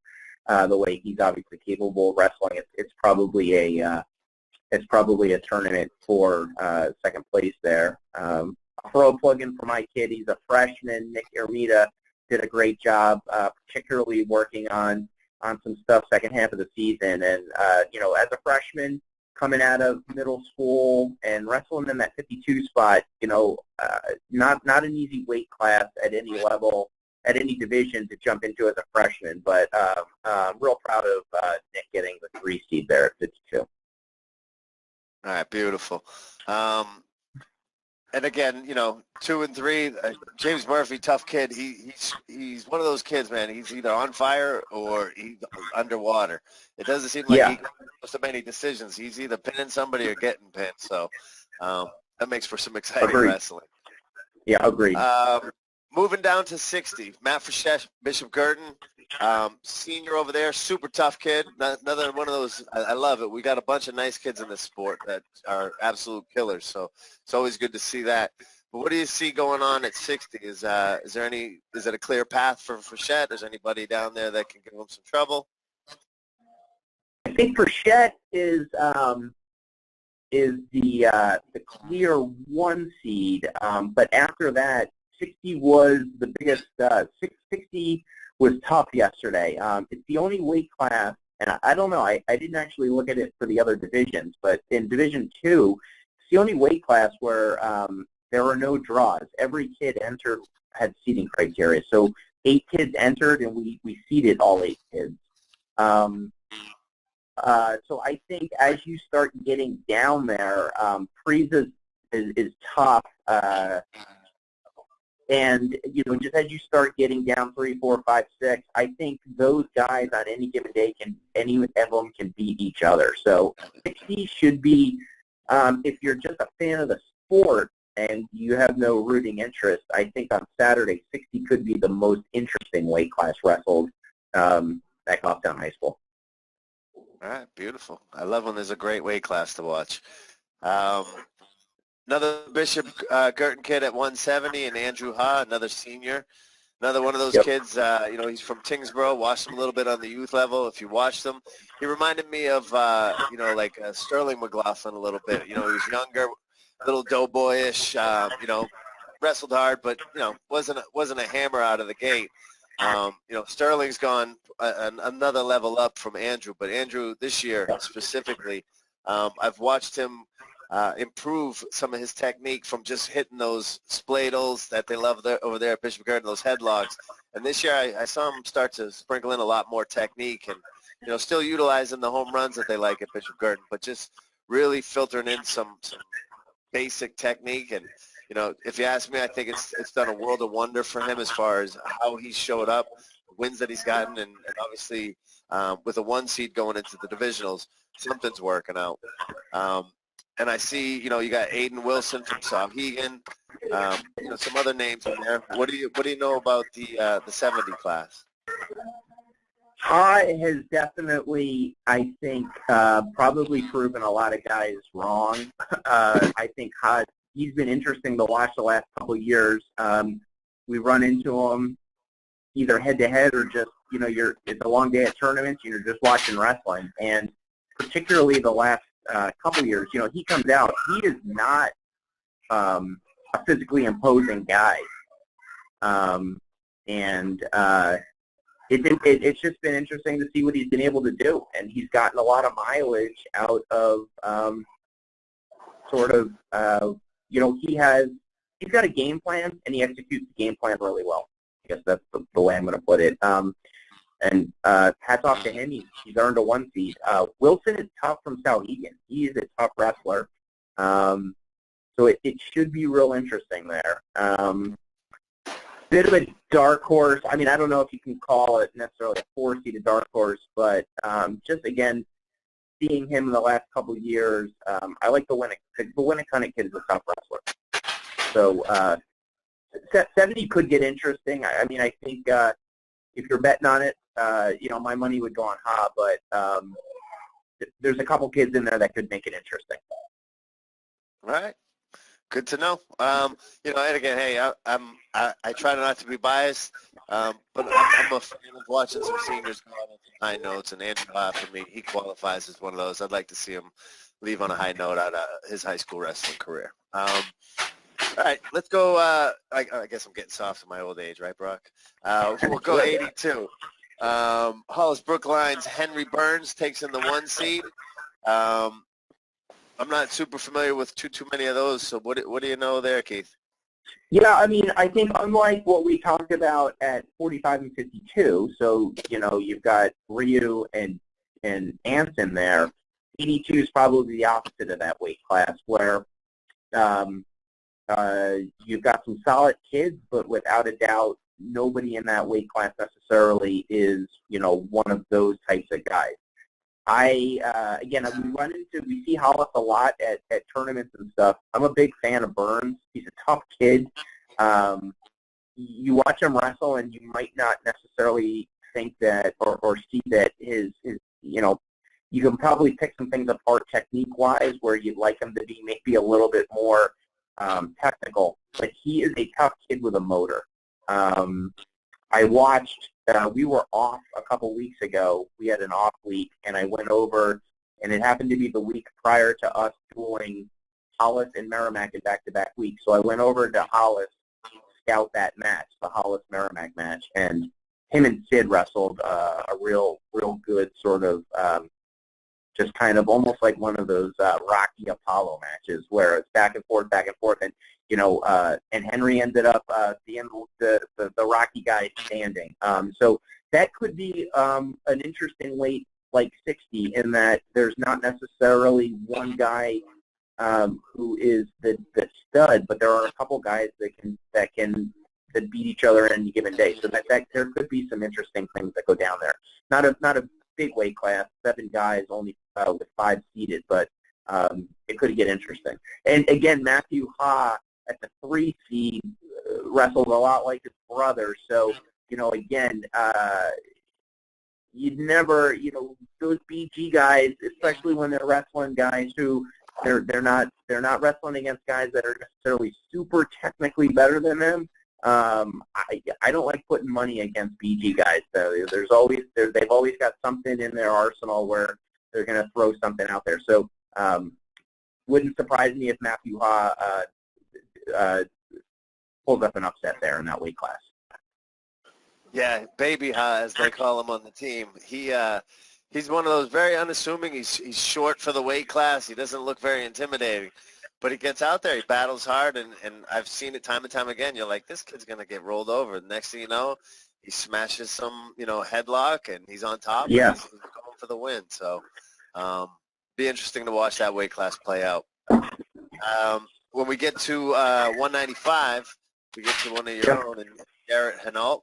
the way he's obviously capable of wrestling. It's probably a tournament for second place there. I'll throw a plug in for my kid. He's a freshman. Nick Ermita did a great job, particularly working on some stuff second half of the season. And, as a freshman coming out of middle school and wrestling in that 52 spot, not an easy weight class at any level, at any division to jump into as a freshman. But I'm real proud of Nick getting the 3 seed there at 52. All right, beautiful. And again, 2 and 3, James Murphy, tough kid. He's one of those kids, man. He's either on fire or he's underwater. It doesn't seem like he makes so many decisions. He's either pinning somebody or getting pinned. So that makes for some exciting wrestling. Yeah, agreed. Moving down to 60, Matt Frechette, Bishop Girton, senior over there, super tough kid. Another one of those, I love it. We got a bunch of nice kids in this sport that are absolute killers, so it's always good to see that. But what do you see going on at 60? Is it a clear path for Frechette? Is anybody down there that can give him some trouble? I think Frechette is the clear 1 seed, but after that, 60 was the biggest. 60 was tough yesterday. It's the only weight class, and I don't know, I didn't actually look at it for the other divisions, but in Division 2, it's the only weight class where there were no draws. Every kid entered had seeding criteria. So 8 kids entered, and we seeded all 8 kids. So I think as you start getting down there, Prees is tough. And, just as you start getting down 3, 4, 5, 6, I think those guys on any given day any of them can beat each other. So 60 should be, if you're just a fan of the sport and you have no rooting interest, I think on Saturday 60 could be the most interesting weight class wrestled at Goffstown High School. All right, beautiful. I love when there's a great weight class to watch. Another Bishop Girton kid at 170, and Andrew Ha, another senior. Another one of those kids, he's from Tingsboro. Watched him a little bit on the youth level. If you watched him, he reminded me of, Sterling McLaughlin a little bit. He was younger, little doughboyish, wrestled hard, but, wasn't a hammer out of the gate. Sterling's gone another level up from Andrew, but Andrew this year specifically, I've watched him improve some of his technique from just hitting those spladles that they love over there at Bishop Girton, those headlocks. And this year I saw him start to sprinkle in a lot more technique and, still utilizing the home runs that they like at Bishop Girton, but just really filtering in some basic technique. And, if you ask me, I think it's done a world of wonder for him as far as how he showed up, the wins that he's gotten, and obviously with a 1 seed going into the divisionals, something's working out. And I see, you got Aiden Wilson from Sauhegan, some other names in there. What do you know about the 70 class? Ha has definitely, I think, probably proven a lot of guys wrong. I think Ha, he's been interesting to watch the last couple of years. We run into him either head-to-head or just, it's a long day at tournaments, you're just watching wrestling. And particularly the last couple of years, he comes out. He is not a physically imposing guy, it's just been interesting to see what he's been able to do. And he's gotten a lot of mileage out of he's got a game plan, and he executes the game plan really well. I guess that's the way I'm going to put it. And hats off to him. He's earned a 1 seed. Wilson is tough from Sauhegan. He is a tough wrestler. So it should be real interesting there. Bit of a dark horse. I mean, I don't know if you can call it necessarily a 4-seeded dark horse, but just, again, seeing him in the last couple of years, I like the Winnicott kid is a tough wrestler. So 70 could get interesting. I mean, I think if you're betting on it, my money would go on Ha, but there's a couple kids in there that could make it interesting. All right. Good to know. And again, hey, I try not to be biased, but I'm a fan of watching some seniors go out on some high notes, and Andrew for me, he qualifies as one of those. I'd like to see him leave on a high note out of his high school wrestling career. All right, let's go. I guess I'm getting soft in my old age, right, Brock? We'll go 82. Hollis Brookline's Henry Burns takes in the 1 seed. I'm not super familiar with too many of those, so what do you know there, Keith? Yeah, I mean, I think unlike what we talked about at 45 and 52, so, you've got Ryu and Anson there, 82 is probably the opposite of that weight class, where you've got some solid kids, but without a doubt, nobody in that weight class necessarily is, one of those types of guys. We see Hollis a lot at tournaments and stuff. I'm a big fan of Burns. He's a tough kid. You watch him wrestle, and you might not necessarily think that or see that his you can probably pick some things apart technique-wise where you'd like him to be maybe a little bit more technical. But he is a tough kid with a motor. I watched, we were off a couple weeks ago. We had an off week, and I went over, and it happened to be the week prior to us doing Hollis and Merrimack in back-to-back weeks. So I went over to Hollis to scout that match, the Hollis-Merrimack match, and him and Sid wrestled a real good sort of just kind of almost like one of those Rocky Apollo matches where it's back and forth, and and Henry ended up being the Rocky guy standing. So that could be an interesting weight, like 60, in that there's not necessarily one guy who is the stud, but there are a couple guys that beat each other in any given day. So that there could be some interesting things that go down there. Not a big weight class, 7 guys only with 5 seated, but it could get interesting. And again, Matthew Ha at the 3 seed wrestled a lot like his brother. So, again, you'd never, those BG guys, especially when they're wrestling guys who they're not wrestling against guys that are necessarily super technically better than them. I don't like putting money against BG guys. Though they've always got something in their arsenal where they're going to throw something out there. So wouldn't surprise me if Matthew Ha pulls up an upset there in that weight class. Yeah, Baby Ha, as they call him on the team. He's one of those very unassuming. He's short for the weight class. He doesn't look very intimidating. But he gets out there. He battles hard, and I've seen it time and time again. You're like, this kid's going to get rolled over. The next thing you know, he smashes some, headlock, and he's on top. Yeah. And he's going for the win. So be interesting to watch that weight class play out. When we get to 195, we get to one of your own, and Garrett Hinault.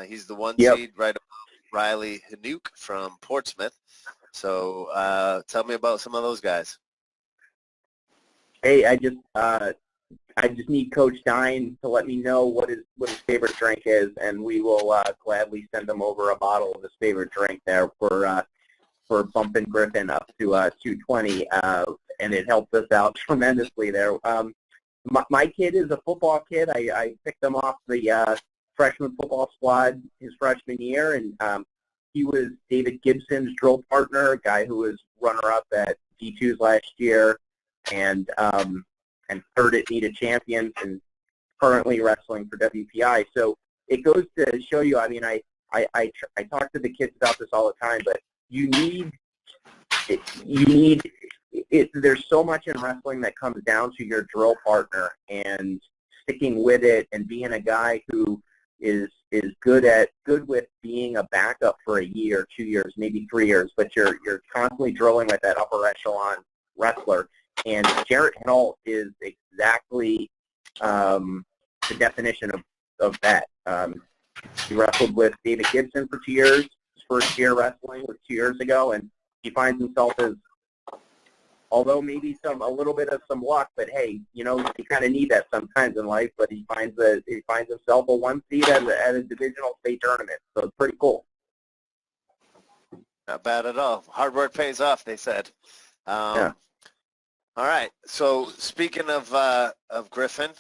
He's the 1 seed right above Riley Hanuke from Portsmouth. So tell me about some of those guys. Hey, I just need Coach Dine to let me know what his favorite drink is, and we will gladly send him over a bottle of his favorite drink there for bumping Griffin up to 220, and it helped us out tremendously there. My kid is a football kid. I picked him off the freshman football squad his freshman year, and he was David Gibson's drill partner, a guy who was runner-up at D2s last year, and third at Meet of Champions, and currently wrestling for WPI. So it goes to show you. I mean, I talk to the kids about this all the time, but you need it. There's so much in wrestling that comes down to your drill partner and sticking with it, and being a guy who is good with being a backup for a year, 2 years, maybe 3 years, but you're constantly drilling with that upper echelon wrestler. And Jarrett Hinault is exactly the definition of that. He wrestled with David Gibson for 2 years. His first year wrestling was 2 years ago, and he finds himself as, although maybe a little bit of some luck, but hey, you kind of need that sometimes in life. But he finds himself a 1 seed at a divisional state tournament, so it's pretty cool. Not bad at all. Hard work pays off, they said. Yeah. All right. So speaking of Griffin,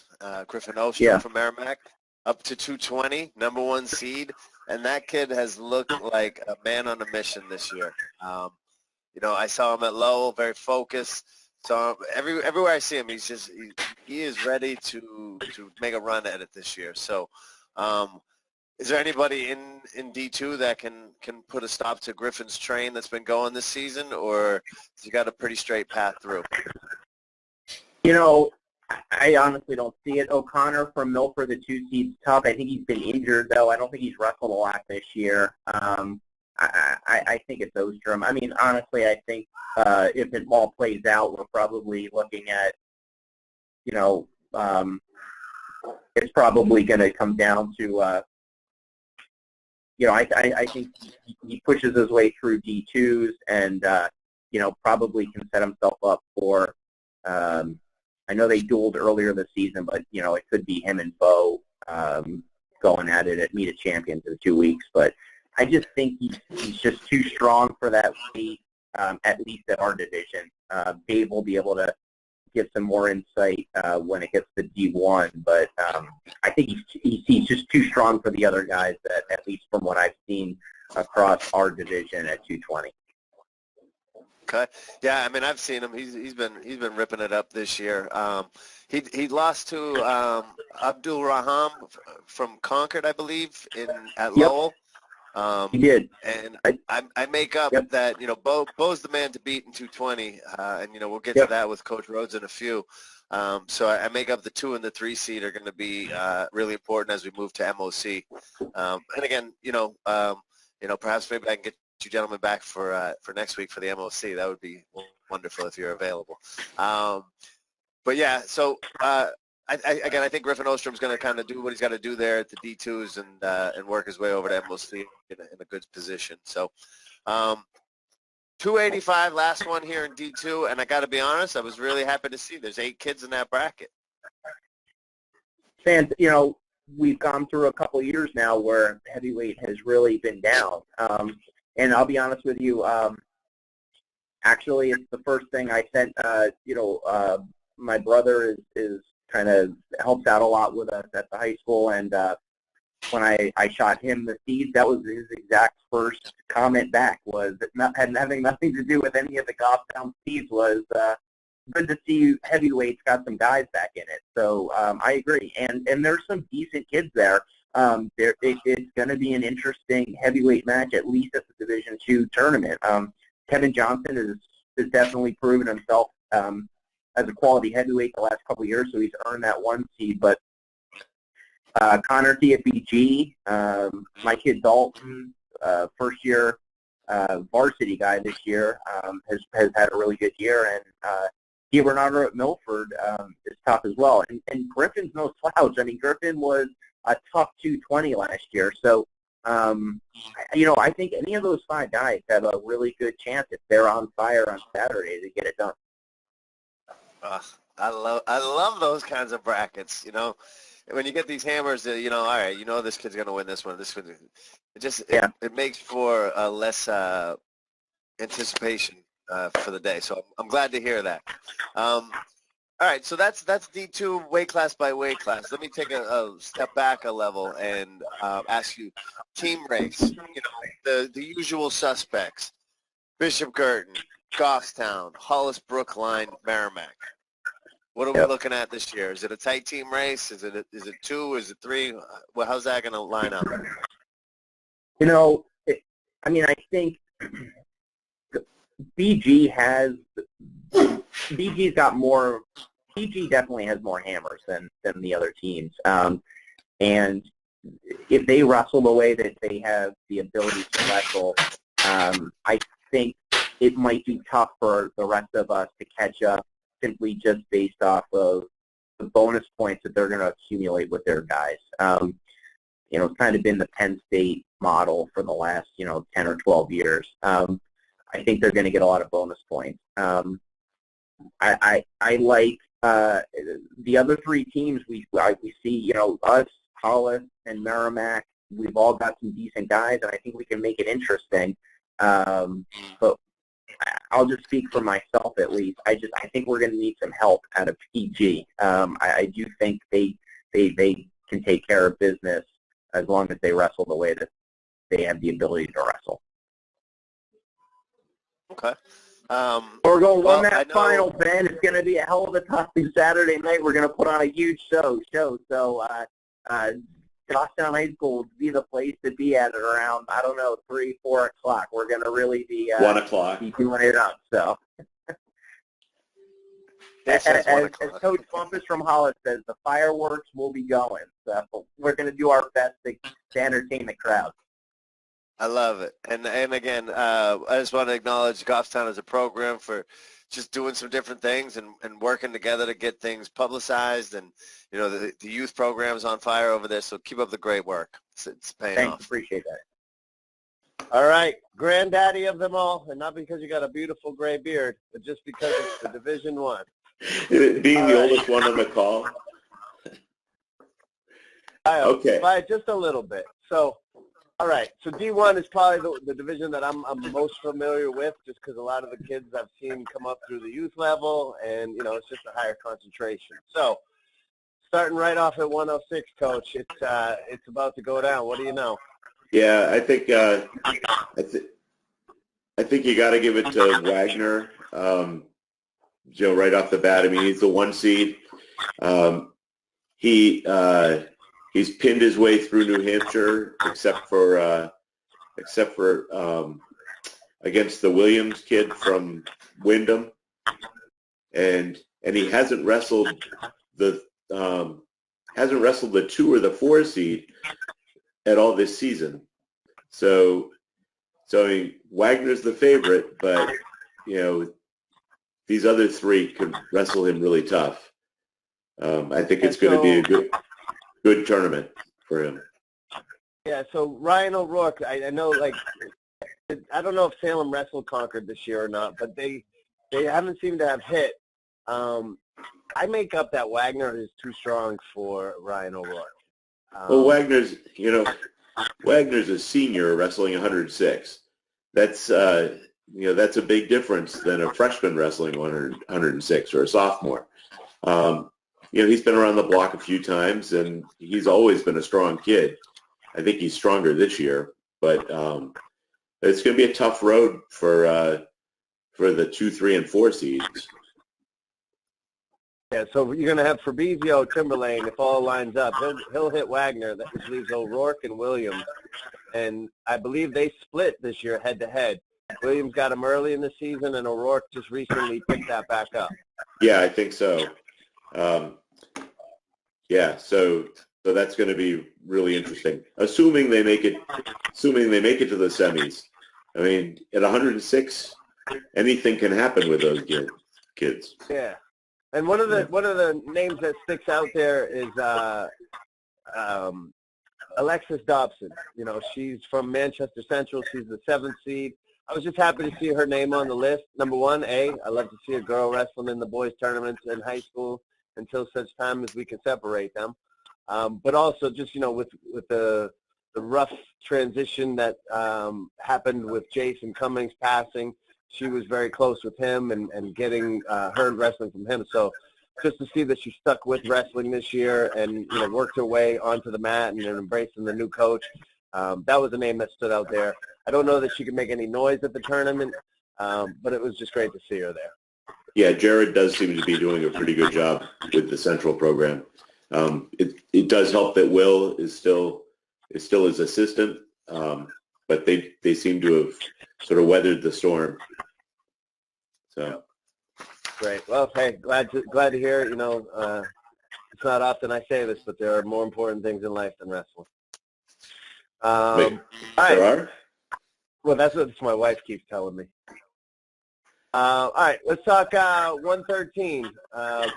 Griffin Ostrom Yeah. from Merrimack, up to 220, number one seed, and that kid has looked like a man on a mission this year. You know, I saw him at Lowell, very focused. So everywhere I see him, he is ready to make a run at it this year. So, is there anybody in D2 that can put a stop to Griffin's train that's been going this season, or has he got a pretty straight path through? You know, I honestly don't see it. O'Connor from Milford, the 2 seed's tough. I think he's been injured, though. I don't think he's wrestled a lot this year. I think it's Ostrom. I mean, honestly, I think if it all plays out, we're probably looking at, you know, it's probably going to come down to, you know, I think he pushes his way through D2s and, you know, probably can set himself up for, I know they dueled earlier this season, but, you know, it could be him and Bo going at it at Meet of Champions in 2 weeks. But I just think he's just too strong for that weight, at least at our division. Dave will be able to give some more insight when it gets to D1, but I think he's just too strong for the other guys, at least from what I've seen across our division at 220. Okay. Yeah, I mean, I've seen him. He's been ripping it up this year. He lost to Abdul Raham from Concord, I believe, at Lowell. He did. And I make up that, you know, Bo's the man to beat in 220, and, you know, we'll get to that with Coach Rhoads in a few. So I make up the 2 and the 3 seed are going to be really important as we move to MOC. And again, you know, perhaps maybe I can get you gentlemen back for next week for the MOC. That would be wonderful if you're available. But yeah, so I think Griffin Ostrom's going to kind of do what he's got to do there at the D2s and work his way over to MOC in a good position. So 285, last one here in D2, and I got to be honest, I was really happy to see there's 8 kids in that bracket. Fans, you know, we've gone through a couple of years now where heavyweight has really been down. And I'll be honest with you, actually, it's the first thing I sent. You know, my brother is kind of helps out a lot with us at the high school, and when I shot him the seeds, that was his exact first comment back, was having nothing to do with any of the Goffstown seeds, was good to see heavyweights got some guys back in it. So I agree, and there's some decent kids there. It's going to be an interesting heavyweight match, at least at the Division II tournament. Kevin Johnson has definitely proven himself as a quality heavyweight the last couple of years, so he's earned that 1 seed. But Connor T at BG, my kid Dalton, first-year varsity guy this year, has had a really good year, and Bernardo at Milford is tough as well. And Griffin's no slouch. I mean, Griffin was a tough 220 last year. So, you know, I think any of those 5 guys have a really good chance if they're on fire on Saturday to get it done. I love those kinds of brackets. You know, when you get these hammers, you know, all right, you know this kid's going to win this one. This one, it makes for less anticipation for the day. So I'm glad to hear that. All right, so that's D2 weight class by weight class. Let me take a step back a level and ask you, team race. You know, the usual suspects: Bishop Girton, Goffstown, Hollis Brookline, Merrimack. What are we looking at this year? Is it a tight team race? Is it 2? Is it 3? Well, how's that going to line up? You know, I think BG definitely has more hammers than the other teams. And if they wrestle the way that they have the ability to wrestle, I think it might be tough for the rest of us to catch up simply just based off of the bonus points that they're going to accumulate with their guys. You know, it's kind of been the Penn State model for the last, 10 or 12 years. I think they're going to get a lot of bonus points. I like the other 3 teams we see, us, Hollis, and Merrimack. We've all got some decent guys, and I think we can make it interesting. But I'll just speak for myself at least. I think we're going to need some help out of PG. I do think they can take care of business as long as they wrestle the way that they have the ability to wrestle. Okay. We're going to win that final, Ben. It's going to be a hell of a tough Saturday night. We're going to put on a huge show. So Goffstown High School will be the place to be at around, 3, 4 o'clock. We're going to really be 1 o'clock. Be doing it up. So Yes, as Coach Bumpus from Hollis says, the fireworks will be going. So we're going to do our best to entertain the crowd. I love it. And again, I just want to acknowledge Goffstown as a program for just doing some different things and working together to get things publicized. And, the youth program's on fire over there, so keep up the great work. It's paying off. Thanks. Appreciate that. All right. Granddaddy of them all, and not because you got a beautiful gray beard, but just because it's the Division I. Being the oldest one on the call. Okay. By just a little bit. So, all right. So D1 is probably the division that I'm most familiar with, just because a lot of the kids I've seen come up through the youth level, and it's just a higher concentration. So, starting right off at 106, Coach, it's about to go down. What do you know? Yeah, I think you got to give it to Wagner. Right off the bat. I mean, he's the 1 seed. He's pinned his way through New Hampshire, except for against the Williams kid from Wyndham, and he hasn't wrestled the 2 or the 4 seed at all this season. So I mean, Wagner's the favorite, but these other 3 could wrestle him really tough. I think it's going to be a good tournament for him. Yeah, so Ryan O'Rourke, I know, I don't know if Salem wrestled Concord this year or not, but they haven't seemed to have hit. I make up that Wagner is too strong for Ryan O'Rourke. Well, Wagner's a senior wrestling 106. That's that's a big difference than a freshman wrestling 106 or a sophomore. He's been around the block a few times, and he's always been a strong kid. I think he's stronger this year, but it's going to be a tough road for the 2, 3, and 4 seeds. Yeah, so you're going to have Fabrizio Timberlane, if all lines up. He'll hit Wagner. That leaves O'Rourke and Williams. And I believe they split this year head-to-head. Williams got him early in the season, and O'Rourke just recently picked that back up. Yeah, I think so. So that's going to be really interesting. Assuming they make it to the semis. I mean, at 106, anything can happen with those kids. Yeah. And one of the names that sticks out there is Alexis Dobson. She's from Manchester Central. She's the 7th seed. I was just happy to see her name on the list. Number one, I love to see a girl wrestling in the boys' tournaments in high school until such time as we can separate them. But also just, with the rough transition that happened with Jason Cummings passing, she was very close with him and getting her wrestling from him. So just to see that she stuck with wrestling this year and, worked her way onto the mat and embracing the new coach, that was a name that stood out there. I don't know that she could make any noise at the tournament, but it was just great to see her there. Yeah, Jared does seem to be doing a pretty good job with the Central program. It does help that Will is still his assistant, but they seem to have sort of weathered the storm. So great. Well, hey, glad to hear. It's not often I say this, but there are more important things in life than wrestling. Wait, all right. there are? Well, that's what my wife keeps telling me. All right, let's talk 113.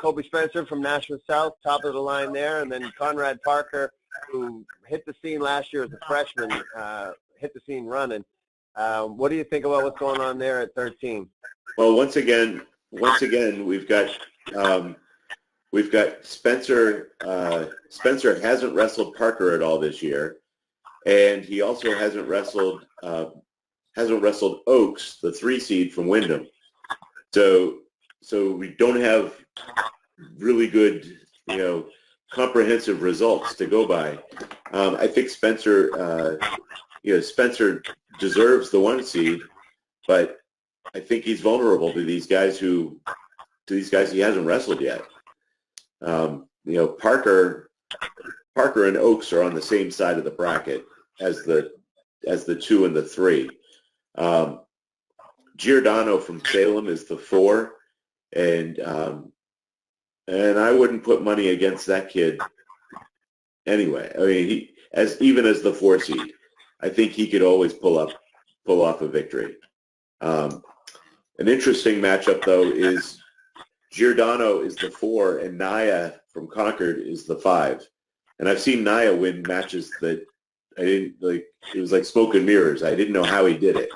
Kobe Spencer from Nashville South, top of the line there, and then Conrad Parker, who hit the scene last year as a freshman, hit the scene running. What do you think about what's going on there at 13? Well, once again, we've got Spencer. Spencer hasn't wrestled Parker at all this year, and he also hasn't wrestled hasn't wrestled Oaks, the 3 seed from Wyndham. So we don't have really good, comprehensive results to go by. I think Spencer, Spencer deserves the 1 seed, but I think he's vulnerable to these guys he hasn't wrestled yet. Parker and Oaks are on the same side of the bracket as the 2 and the 3. Giordano from Salem is the 4, and I wouldn't put money against that kid anyway. I mean, even as the 4 seed, I think he could always pull off a victory. An interesting matchup though is Giordano is the 4 and Naya from Concord is the 5. And I've seen Naya win matches that I didn't like. It was like smoke and mirrors. I didn't know how he did it.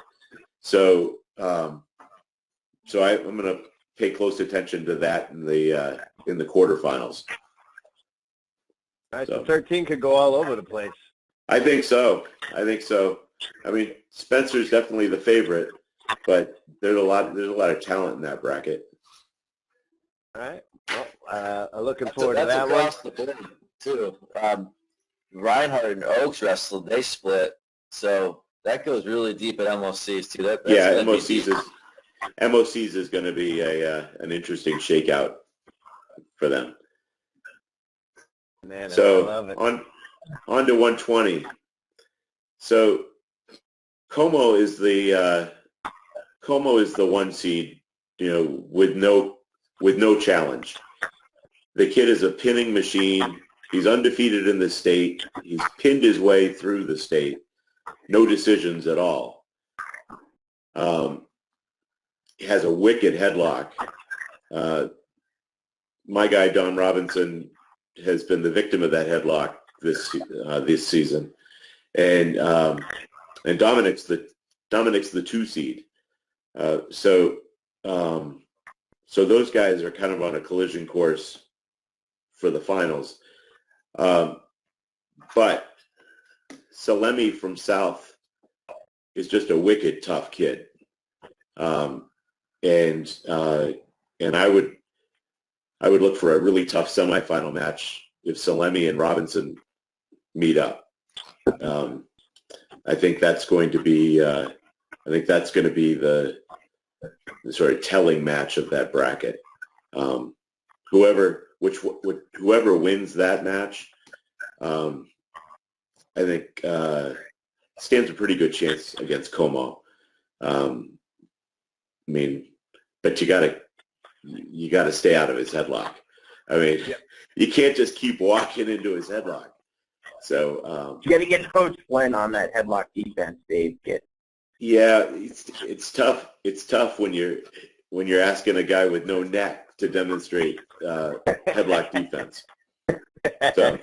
So I'm going to pay close attention to that in the quarterfinals. All right, so 13 could go all over the place. I think so. I mean, Spencer's definitely the favorite, but there's a lot of talent in that bracket. All right. Well, I'm looking forward to that one. The board too. Reinhardt and Oaks wrestled. They split, so that goes really deep at MOCs too. MOCs is going to be an interesting shakeout for them. Man, so I love it. On to 120. So Como is the 1 seed, with no challenge. The kid is a pinning machine. He's undefeated in the state. He's pinned his way through the state. No decisions at all. He has a wicked headlock. My guy Don Robinson has been the victim of that headlock this season, and Dominic's the 2 seed. So those guys are kind of on a collision course for the finals. But Salemi from South is just a wicked tough kid. And I would look for a really tough semifinal match if Salemi and Robinson meet up. I think that's going to be the sort of telling match of that bracket. Whoever wins that match, I think stands a pretty good chance against Como. But you gotta stay out of his headlock. I mean, you can't just keep walking into his headlock. So you got to get Coach Flynn on that headlock defense, Dave. Yeah, it's tough. It's tough when you're asking a guy with no neck to demonstrate headlock defense. So.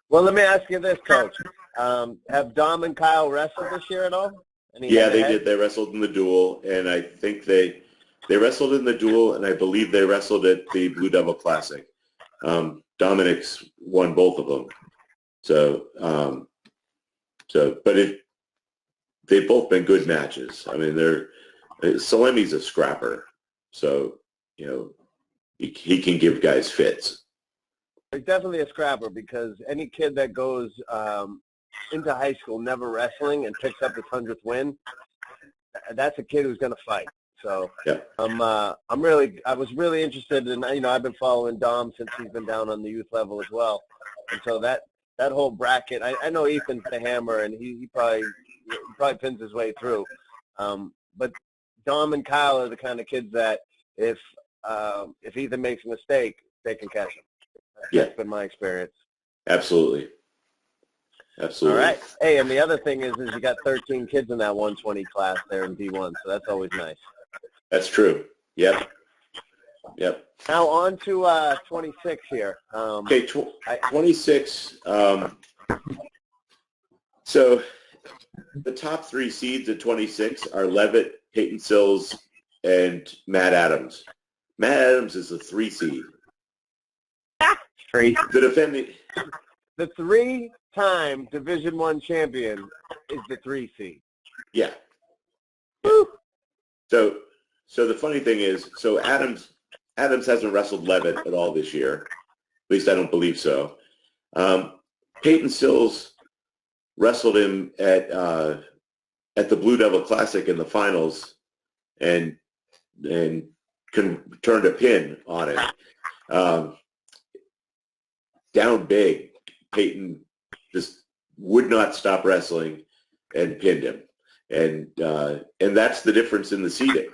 Well, let me ask you this, Coach. Have Dom and Kyle wrestled this year at all? Yeah, they did. They wrestled in the duel, and I think they wrestled in the duel, and I believe they wrestled at the Blue Devil Classic. Dominic's won both of them. But they've both been good matches. I mean, Salemi's a scrapper, so he can give guys fits. He's definitely a scrapper because any kid that goes into high school never wrestling and picks up his 100th win, that's a kid who's going to fight. So yeah. I was really interested in, I've been following Dom since he's been down on the youth level as well. And so that whole bracket, I know Ethan's the hammer and he probably pins his way through. But Dom and Kyle are the kind of kids that if Ethan makes a mistake, they can catch him. That's been my experience. Absolutely. All right. Hey, and the other thing is you got 13 kids in that 120 class there in D1, so that's always nice. That's true. Yep. Now on to 26 here. Okay, 26. So the top 3 seeds at 26 are Levitt, Peyton Sills, and Matt Adams. Matt Adams is a 3 seed. The three-time Division I champion is the 3 seed. Yeah. So the funny thing is, so Adams hasn't wrestled Levitt at all this year. At least I don't believe so. Peyton Sills wrestled him at the Blue Devil Classic in the finals, and turned a pin on it. Down big, Peyton just would not stop wrestling and pinned him, and that's the difference in the seeding.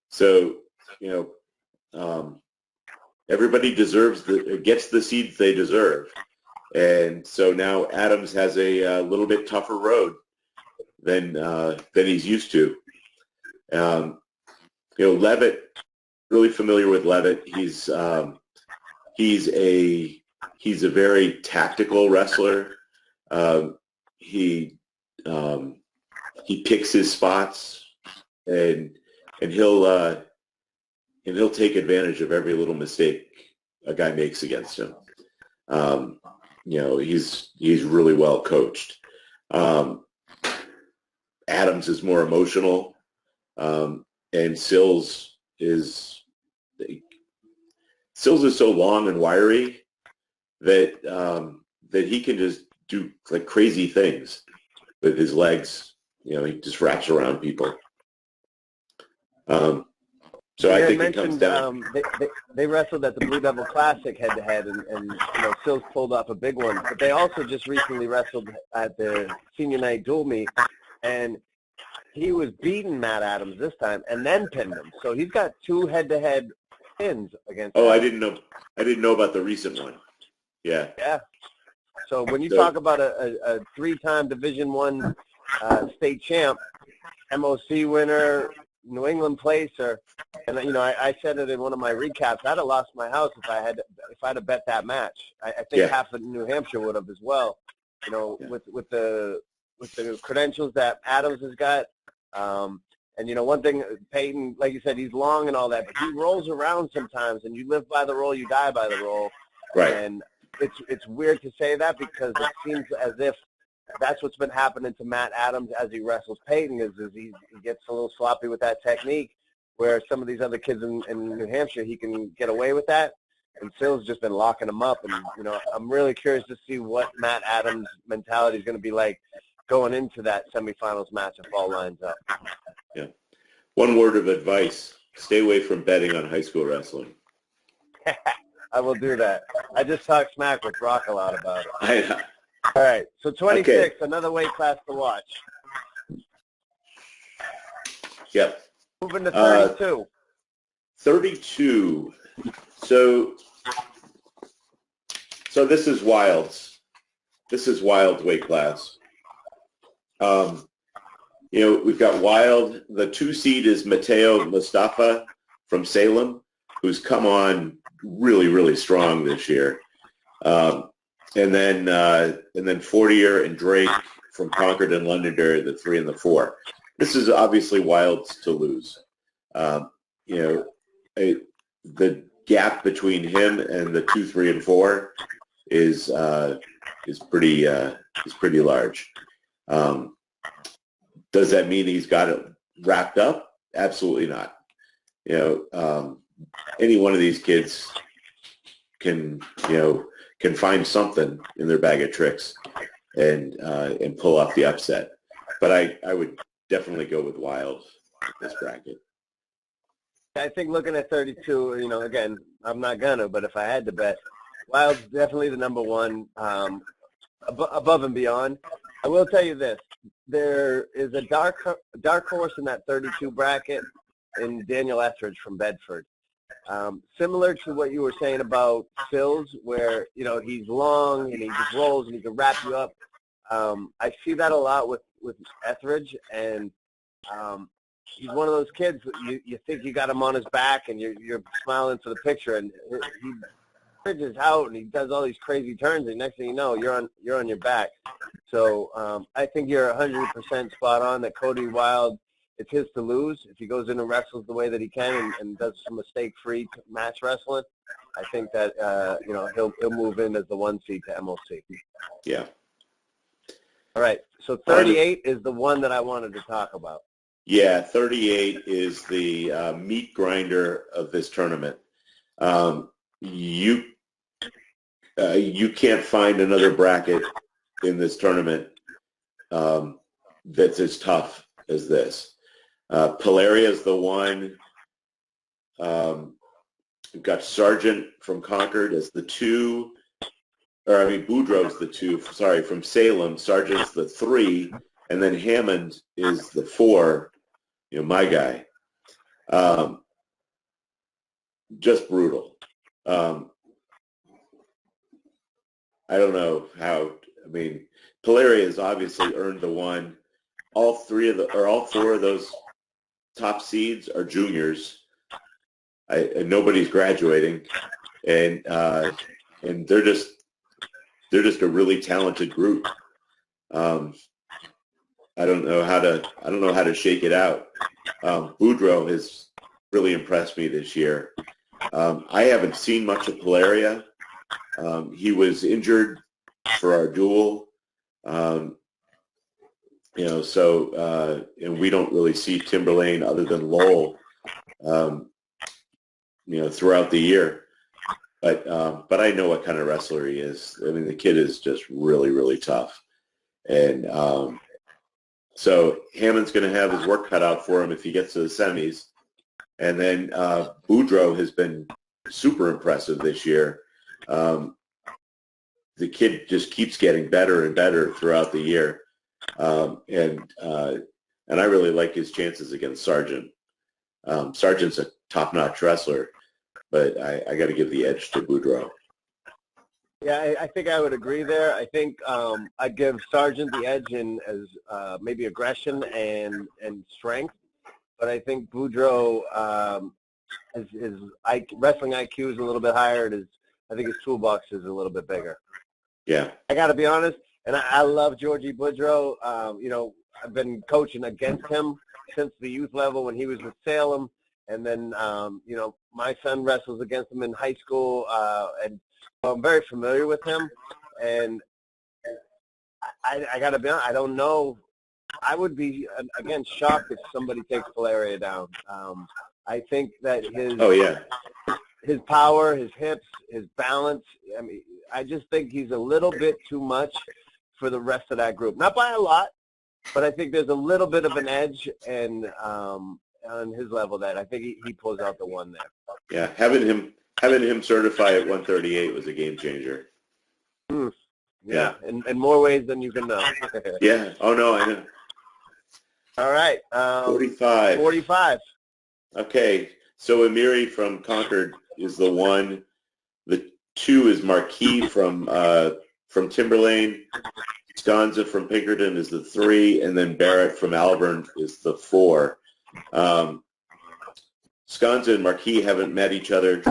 So everybody gets the seeds they deserve, and so now Adams has a little bit tougher road than he's used to. Levitt, really familiar with Levitt. He's a very tactical wrestler. He picks his spots, and he'll take advantage of every little mistake a guy makes against him. He's really well coached. Adams is more emotional, and Sills is so long and wiry that he can just do like crazy things with his legs. He just wraps around people. So I think it comes down. They wrestled at the Blue Devil Classic head-to-head, and Sills pulled off a big one. But they also just recently wrestled at the senior night dual meet, and he was beating Matt Adams this time and then pinned him. So he's got 2 head-to-head pins against Adams. I didn't know about the recent one. Yeah. Yeah. So when you talk about a 3-time Division I state champ, MOC winner, New England placer, and I said it in one of my recaps. I'd have lost my house if I'd have bet that match. I think half of New Hampshire would have as well. With the credentials that Adams has got, and one thing, Peyton, like you said, he's long and all that, but he rolls around sometimes, and you live by the roll, you die by the roll. Right. And it's weird to say that because it seems as if that's what's been happening to Matt Adams as he wrestles Peyton, is he gets a little sloppy with that technique, where some of these other kids in New Hampshire, he can get away with that. And Sills just been locking him up. And, I'm really curious to see what Matt Adams' mentality is going to be like going into that semifinals match if all lines up. Yeah. One word of advice: stay away from betting on high school wrestling. I will do that. I just talked smack with Brock a lot about it. I know. All right, so 26, Okay. Another weight class to watch. Yep. Moving to 32. 32. So this is Wilds. This is Wild weight class. We've got Wild. The 2 seed is Mateo Mustafa from Salem, who's come on really, really strong this year. And then 40er and Drake from Concord and Londonderry, the 3 and the 4. This is obviously Wilds to lose. The gap between him and the 2, 3, and 4 is pretty large. Does that mean he's got it wrapped up? Absolutely not. Any one of these kids can find something in their bag of tricks and pull off the upset. But I would definitely go with Wild in this bracket. I think looking at 32, again, I'm not gonna, but if I had to bet, Wild's definitely the number 1, above and beyond. I will tell you this: there is a dark horse in that 32 bracket in Daniel Etheridge from Bedford. Similar to what you were saying about Sills, where he's long and he just rolls and he can wrap you up. I see that a lot with Etheridge, and he's one of those kids that you think you got him on his back and you're smiling for the picture, and he bridges out and he does all these crazy turns, and next thing you know, you're on your back. So I think you're 100% spot on that Cody Wild, it's his to lose. If he goes in and wrestles the way that he can and does some mistake-free match wrestling, I think that he'll move in as the 1 seed to MOC. Yeah. All right. So 38 is the one that I wanted to talk about. Yeah, 38 is the meat grinder of this tournament. You can't find another bracket in this tournament that's as tough as this. Polaria is the one. We've got Sargent from Concord as the 2. Boudreaux's the 2. Sorry, from Salem. Sargent's the 3, and then Hammond is the 4. My guy. Just brutal. I don't know how. Polaria has obviously earned the 1. All 4 of those top seeds are juniors. Nobody's graduating, and they're just a really talented group. I don't know how to shake it out. Boudreaux has really impressed me this year. I haven't seen much of Polaria. He was injured for our duel, and we don't really see Timberlane other than Lowell, throughout the year. But I know what kind of wrestler he is. The kid is just really, really tough. And so Hammond's going to have his work cut out for him if he gets to the semis. And then Boudreaux has been super impressive this year. The kid just keeps getting better and better throughout the year. And I really like his chances against Sargent. Sargent's a top-notch wrestler, but I got to give the edge to Boudreaux. Yeah, I think I would agree there. I think I'd give Sargent the edge in as maybe aggression and strength, but I think Boudreaux, his wrestling IQ is a little bit higher. I think his toolbox is a little bit bigger. Yeah. I got to be honest, and I love Georgie Boudreaux. I've been coaching against him since the youth level when he was with Salem, and then, my son wrestles against him in high school, and I'm very familiar with him, and I got to be honest, I don't know. I would be, again, shocked if somebody takes Polaria down. I think that his power, his hips, his balance, I just think he's a little bit too much for the rest of that group. Not by a lot, but I think there's a little bit of an edge and on his level that I think he pulls out the 1 there. Yeah, having him certify at 138 was a game changer. Yeah, in more ways than you can know. Yeah. Oh no, I know. All right. 45. 45. Okay, so Amiri from Concord is the 1. The 2 is Marquis from Timberlane. Sconza from Pinkerton is the 3, and then Barrett from Alburn is the 4. Sconza and Marquis haven't met each other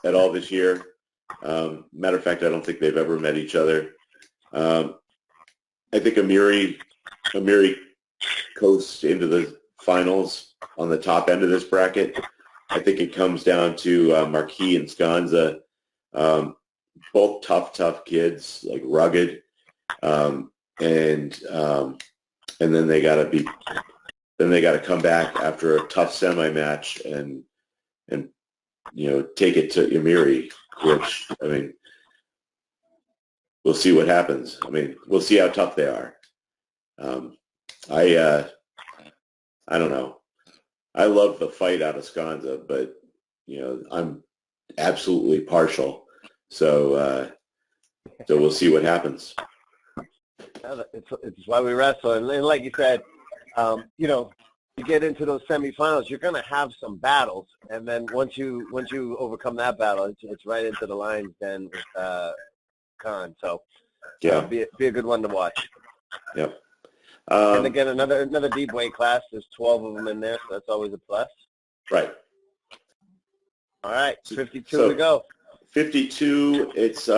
at all this year. Matter of fact, I don't think they've ever met each other. I think Amiri coasts into the finals on the top end of this bracket. I think it comes down to Marquis and Sconza, both tough kids, like rugged, and then they got to come back after a tough semi match and take it to Amiri, which we'll see what happens. We'll see how tough they are. I don't know. I love the fight out of Sconza, but I'm absolutely partial. So we'll see what happens. It's why we wrestle, and like you said, you get into those semifinals, you're going to have some battles, and then once you overcome that battle, it's right into the lines then with Khan. So yeah, be a good one to watch. Yep. And again, another deep weight class. There's 12 of them in there, so that's always a plus. Right. All right, 52 to go. 52. It's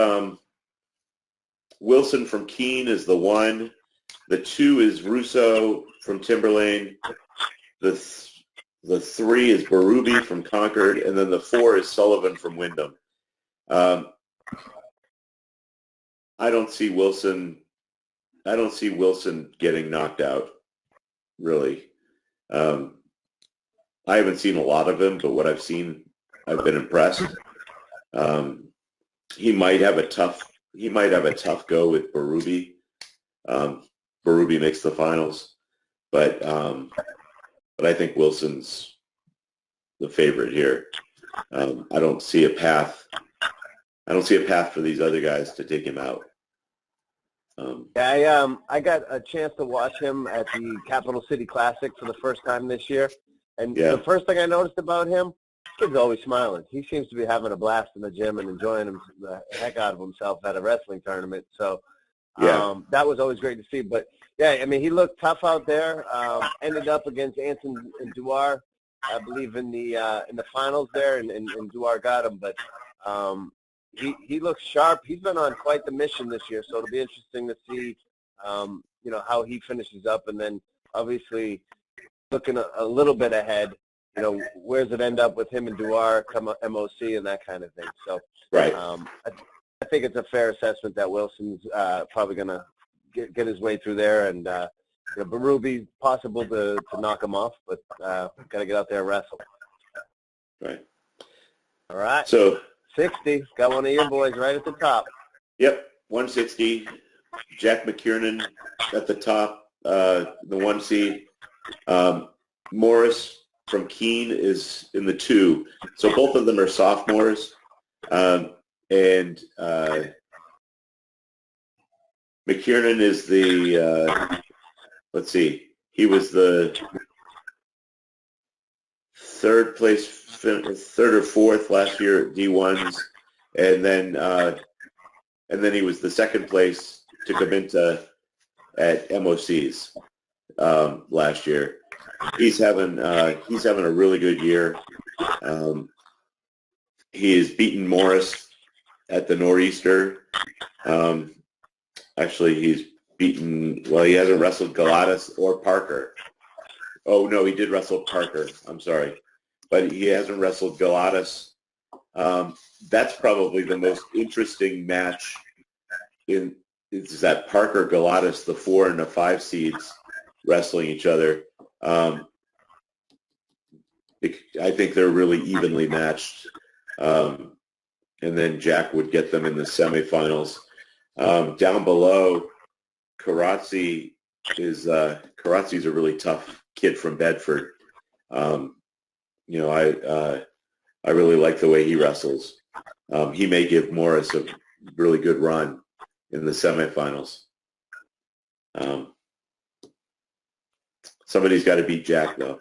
Wilson from Keene is the 1. The 2 is Russo from Timberlane. The 3 is Berube from Concord, and then the 4 is Sullivan from Wyndham. I don't see Wilson Wilson getting knocked out, really. I haven't seen a lot of him, but what I've seen, I've been impressed. He might have a tough go with Berube. Berube makes the finals, but I think Wilson's the favorite here. I don't see a path. I don't see a path for these other guys to take him out. I got a chance to watch him at the Capital City Classic for the first time this year, and the first thing I noticed about him, kid's always smiling. He seems to be having a blast in the gym and enjoying the heck out of himself at a wrestling tournament. So that was always great to see. But yeah, I mean, he looked tough out there. Ended up against Anson and Duar, I believe, in the finals there, and Duar got him. But he looks sharp. He's been on quite the mission this year, so it'll be interesting to see, how he finishes up. And then obviously looking a little bit ahead, where does it end up with him and Duar come MOC and that kind of thing. So right. I think it's a fair assessment that Wilson's probably going to get his way through there, and Berube possible to knock him off, but got to get out there and wrestle. Right. All right. So 60, got one of your boys right at the top. Yep, 160. Jack McKiernan at the top, the 1 seed. Morris from Keene is in the 2. So both of them are sophomores. And McKiernan is the, he was the third or fourth last year at D1s, and then he was the second place to come into at MOCs last year. He's having a really good year. He has beaten Morris at the Nor'easter. Actually, he's beaten. Well, he hasn't wrestled Galatas or Parker. Oh no, he did wrestle Parker. I'm sorry, but he hasn't wrestled Galatas. That's probably the most interesting match. Is that Parker Galatas, the 4 and the 5 seeds, wrestling each other. I think they're really evenly matched. And then Jack would get them in the semifinals. Down below, Karatzi Karatzi's a really tough kid from Bedford. I really like the way he wrestles. He may give Morris a really good run in the semifinals. Somebody's got to beat Jack, though.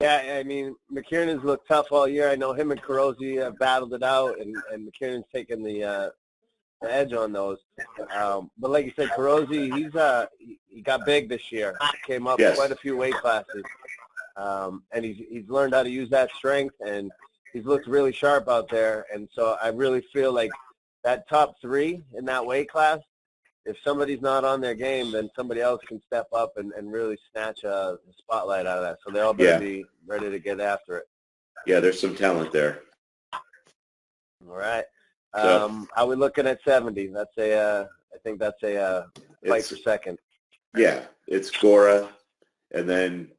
Yeah, I mean, McKiernan's looked tough all year. I know him and Carosi have battled it out, and McKiernan's taken the edge on those. But like you said, Carosi, he got big this year. Came up quite a few weight classes, and he's learned how to use that strength, and he's looked really sharp out there. And so I really feel like that top 3 in that weight class, if somebody's not on their game, then somebody else can step up and really snatch the spotlight out of that. So they all better be ready to get after it. Yeah, there's some talent there. All right. How are we looking at 70? I think that's a fight for second. Yeah, it's Gora, and then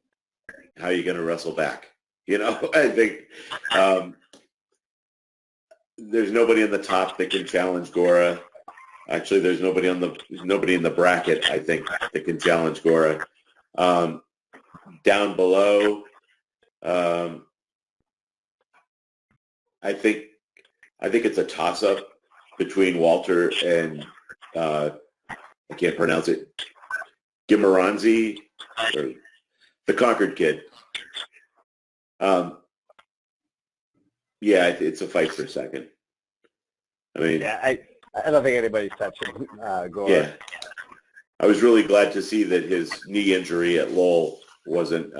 how are you going to wrestle back? I think there's nobody in the top that can challenge Gora. Actually, there's nobody in the bracket, I think, that can challenge Gora. Down below, I think it's a toss-up between Walter and I can't pronounce it, Gimaranzi, or the Concord kid. It's a fight for second. I mean, I don't think anybody's touching Gora. Yeah, I was really glad to see that his knee injury at Lowell wasn't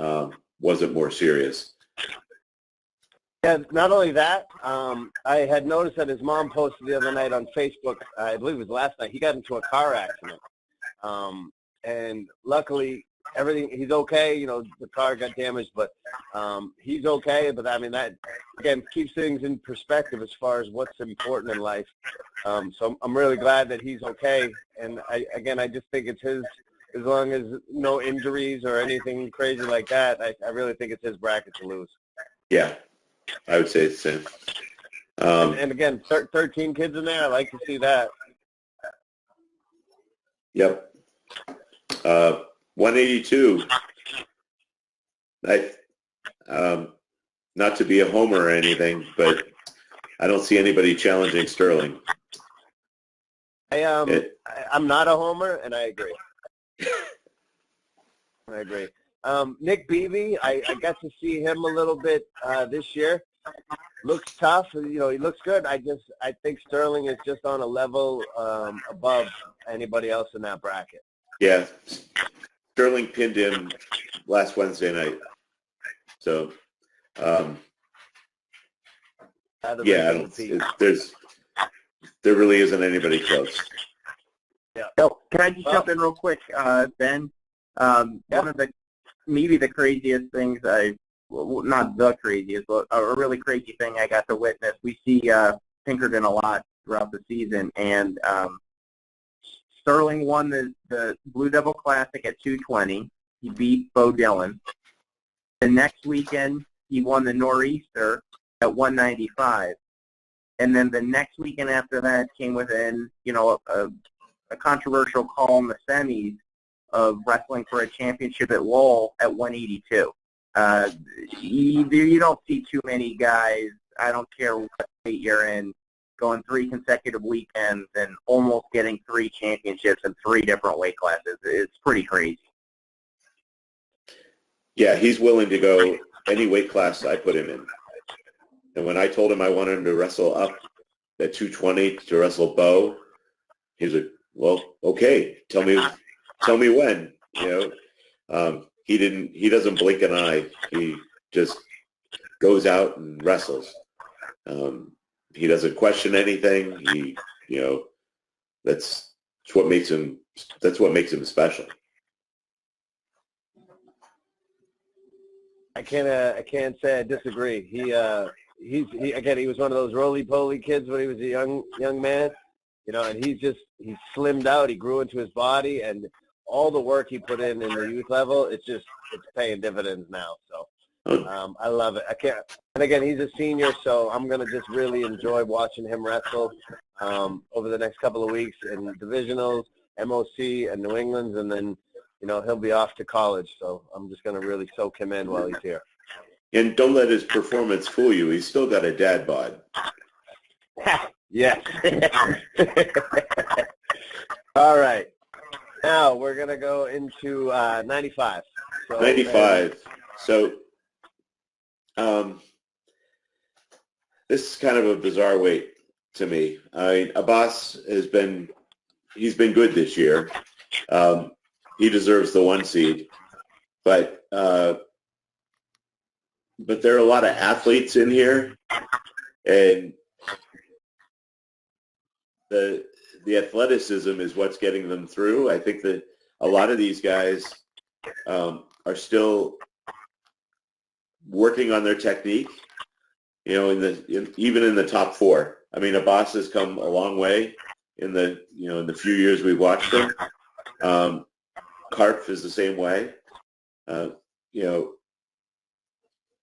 more serious. Yeah, not only that, I had noticed that his mom posted the other night on Facebook, I believe it was last night, he got into a car accident. And luckily, everything. He's okay. You know, the car got damaged, but he's okay. But I mean, that again keeps things in perspective as far as what's important in life. So I'm really glad that he's okay. And I just think it's his. As long as no injuries or anything crazy like that, I really think it's his bracket to lose. Yeah, I would say it's the same. And again, 13 kids in there. I like to see that. Yep. 182. Not to be a homer or anything, but I don't see anybody challenging Sterling. I'm not a homer, and I agree. I agree. Nick Beebe, I got to see him a little bit this year. Looks tough. You know, he looks good. I think Sterling is just on a level above anybody else in that bracket. Yeah. Sterling pinned him last Wednesday night. So, yeah, there really isn't anybody close. Yeah. So, can I just jump in real quick, Ben? One of maybe the craziest things not the craziest, but a really crazy thing I got to witness. We see Pinkerton a lot throughout the season, and Sterling won the Blue Devil Classic at 220. He beat Bo Dillon. The next weekend, he won the Nor'easter at 195. And then the next weekend after that came within, a controversial call in the semis of wrestling for a championship at Lowell at 182. You don't see too many guys, I don't care what state you're in, going 3 consecutive weekends and almost getting 3 championships in 3 different weight classes. It's pretty crazy. Yeah, he's willing to go any weight class I put him in. And when I told him I wanted him to wrestle up at 220 to wrestle Bo, he's like, well, okay, tell me when, he doesn't blink an eye. He just goes out and wrestles. He doesn't question anything. That's what makes him special. I can't say I disagree. He was one of those roly-poly kids when he was a young man, and he's slimmed out. He grew into his body, and all the work he put in the youth level, it's paying dividends now. So I love it. And again, he's a senior, so I'm gonna just really enjoy watching him wrestle over the next couple of weeks in divisionals, MOC, and New England's, and then he'll be off to college. So I'm just gonna really soak him in while he's here. And don't let his performance fool you. He's still got a dad bod. Yes. All right. Now we're going to go into 95. So, 95. So this is kind of a bizarre weight to me. I mean, Abbas he's been good this year. He deserves the 1 seed. But there are a lot of athletes in here, and the athleticism is what's getting them through. I think that a lot of these guys are still working on their technique. Even in the top 4. I mean, Abbas has come a long way in the few years we've watched him. Karpf is the same way.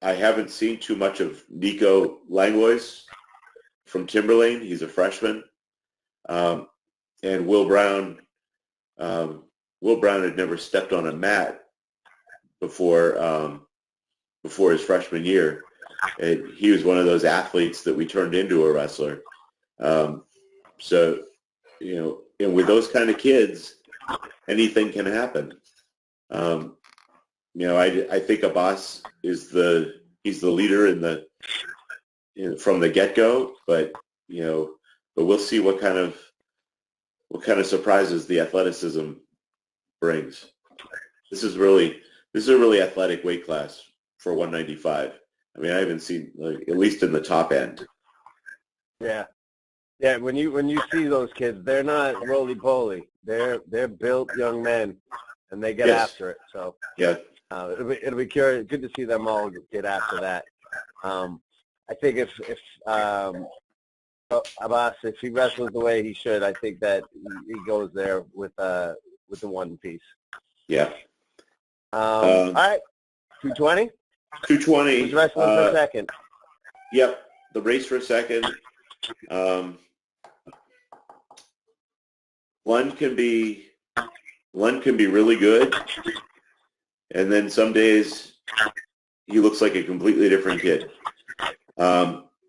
I haven't seen too much of Nico Langlois from Timberlane. He's a freshman. And Will Brown had never stepped on a mat before his freshman year. And he was one of those athletes that we turned into a wrestler. And with those kind of kids, anything can happen. I think Abbas is he's the leader from the get-go, but we'll see what kind of surprises the athleticism brings. This is a really athletic weight class for 195. I mean, I haven't seen, at least in the top end. Yeah. Yeah, when you see those kids, they're not roly-poly. They're built young men. and they get Yes. after it. So Yeah. it'll be curious, good to see them all get after that. I think if Abbas, if he wrestles the way he should, I think that he goes there with the one piece. Yeah. All right, 220. 220. Who's wrestling for second? Yep. The race for second. Lund can be really good, and then some days he looks like a completely different kid.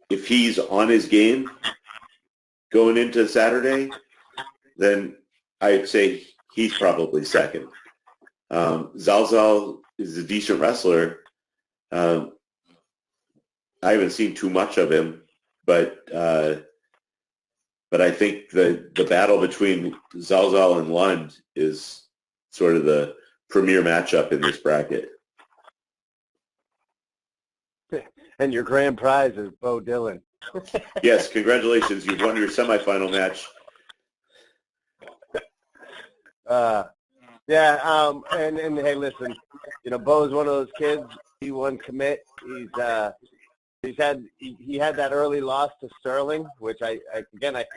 If he's on his game going into Saturday, then I'd say he's probably second. Zalzal is a decent wrestler. I haven't seen too much of him, but I think the battle between Zalzal and Lund is sort of the premier matchup in this bracket. And your grand prize is Bo Dillon. Yes, congratulations. You've won your semifinal match. And hey, listen, Bo's one of those kids. He won commit. He had that early loss to Sterling, which I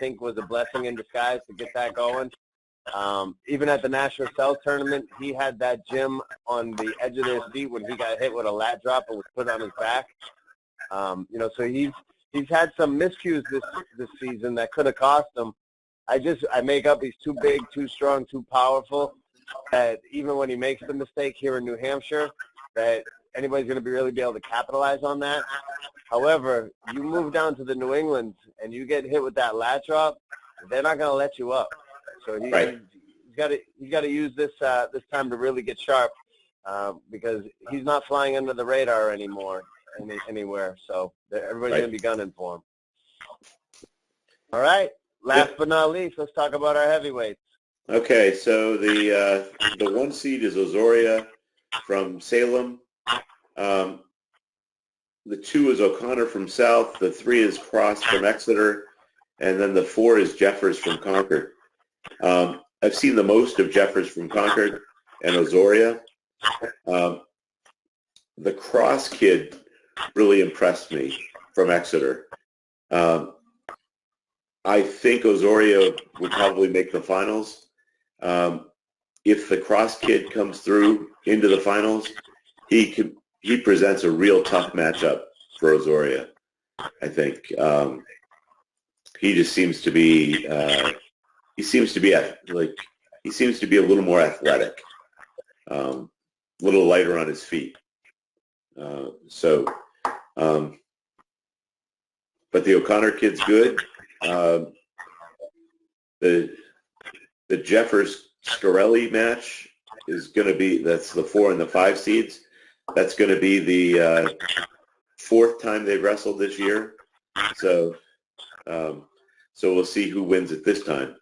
think was a blessing in disguise to get that going. Even at the National Cell tournament, he had that gym on the edge of their seat when he got hit with a lat drop and was put on his back. So he's had some miscues this season that could have cost him. I make up he's too big, too strong, too powerful, that even when he makes the mistake here in New Hampshire, that anybody's going to really be able to capitalize on that. However, you move down to the New England and you get hit with that lat drop, they're not going to let you up. So he's got to use this time to really get sharp, because he's not flying under the radar anymore anywhere. So everybody's going to be gunning for him. All right. Last but not least, let's talk about our heavyweights. Okay, so the one seed is Osoria from Salem. The 2 is O'Connor from South. The 3 is Cross from Exeter. And then the 4 is Jeffers from Concord. I've seen the most of Jeffers from Concord and Osoria. The Cross kid really impressed me from Exeter. I think Osoria would probably make the finals. If the Cross kid comes through into the finals, he presents a real tough matchup for Osoria. I think he just seems to be a little more athletic, a little lighter on his feet. But the O'Connor kid's good. The Jeffers Scarelli match is going to be, that's the 4 and the 5 seeds. That's going to be the 4th time they've wrestled this year. So we'll see who wins it this time.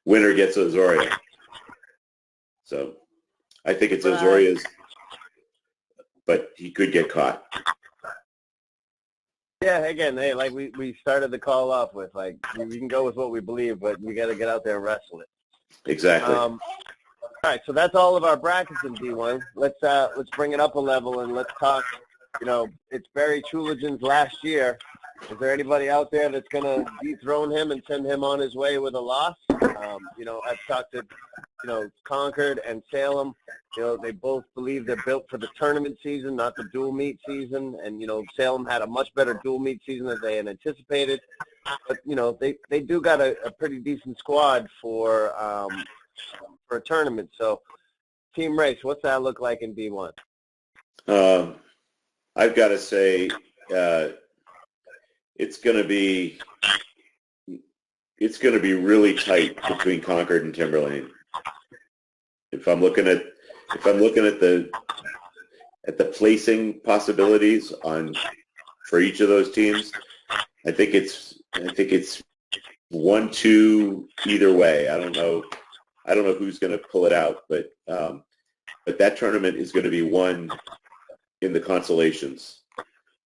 Winner gets Osoria. So I think it's Osoria's, but he could get caught. Yeah, again, hey, like we started the call off with, like, we can go with what we believe, but we got to get out there and wrestle it. Exactly. All right, so that's all of our brackets in D1. Let's bring it up a level and let's talk. It's Barry Chuligin's last year. Is there anybody out there that's going to dethrone him and send him on his way with a loss? I've talked to, Concord and Salem. They both believe they're built for the tournament season, not the dual meet season. And, Salem had a much better dual meet season than they had anticipated. But, they do got a pretty decent squad for a tournament. So, team race, what's that look like in D1? I've got to say, it's going to be really tight between Concord and Timberlane. If I'm looking at the placing possibilities for each of those teams, I think it's 1-2 either way. I don't know who's going to pull it out, but that tournament is going to be won in the consolations.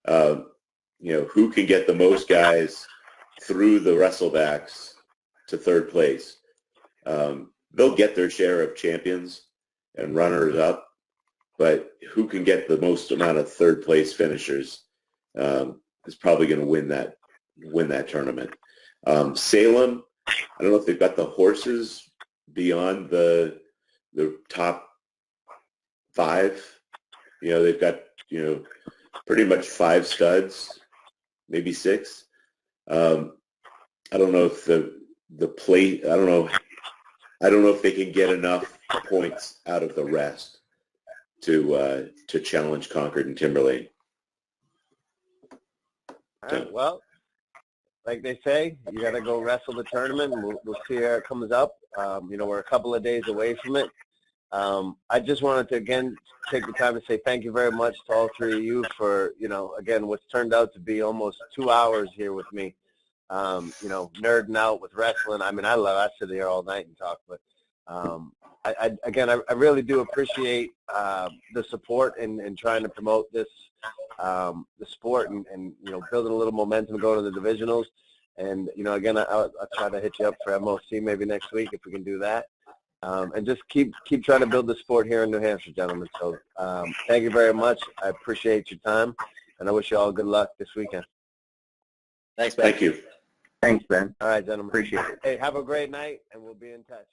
Who can get the most guys through the wrestlebacks to third place. they'll get their share of champions and runners up, but who can get the most amount of third place finishers is probably going to win that tournament. Salem, I don't know if they've got the horses beyond the top 5. They've got pretty much 5 studs, maybe 6. I don't know if the plate. I don't know if they can get enough points out of the rest to challenge Concord and Timberlane. All right, well, like they say, you got to go wrestle the tournament. We'll see how it comes up. We're a couple of days away from it. I just wanted to, again, take the time to say thank you very much to all 3 of you for, again, what's turned out to be almost 2 hours here with me, nerding out with wrestling. I mean, I sit here all night and talk, but I really do appreciate the support in trying to promote this, the sport and building a little momentum going to the divisionals. And, again, I'll try to hit you up for MOC maybe next week if we can do that. And just keep trying to build the sport here in New Hampshire, gentlemen. So thank you very much. I appreciate your time, and I wish you all good luck this weekend. Thanks, Ben. Thank you. Thanks, Ben. All right, gentlemen. Appreciate it. Hey, have a great night, and we'll be in touch.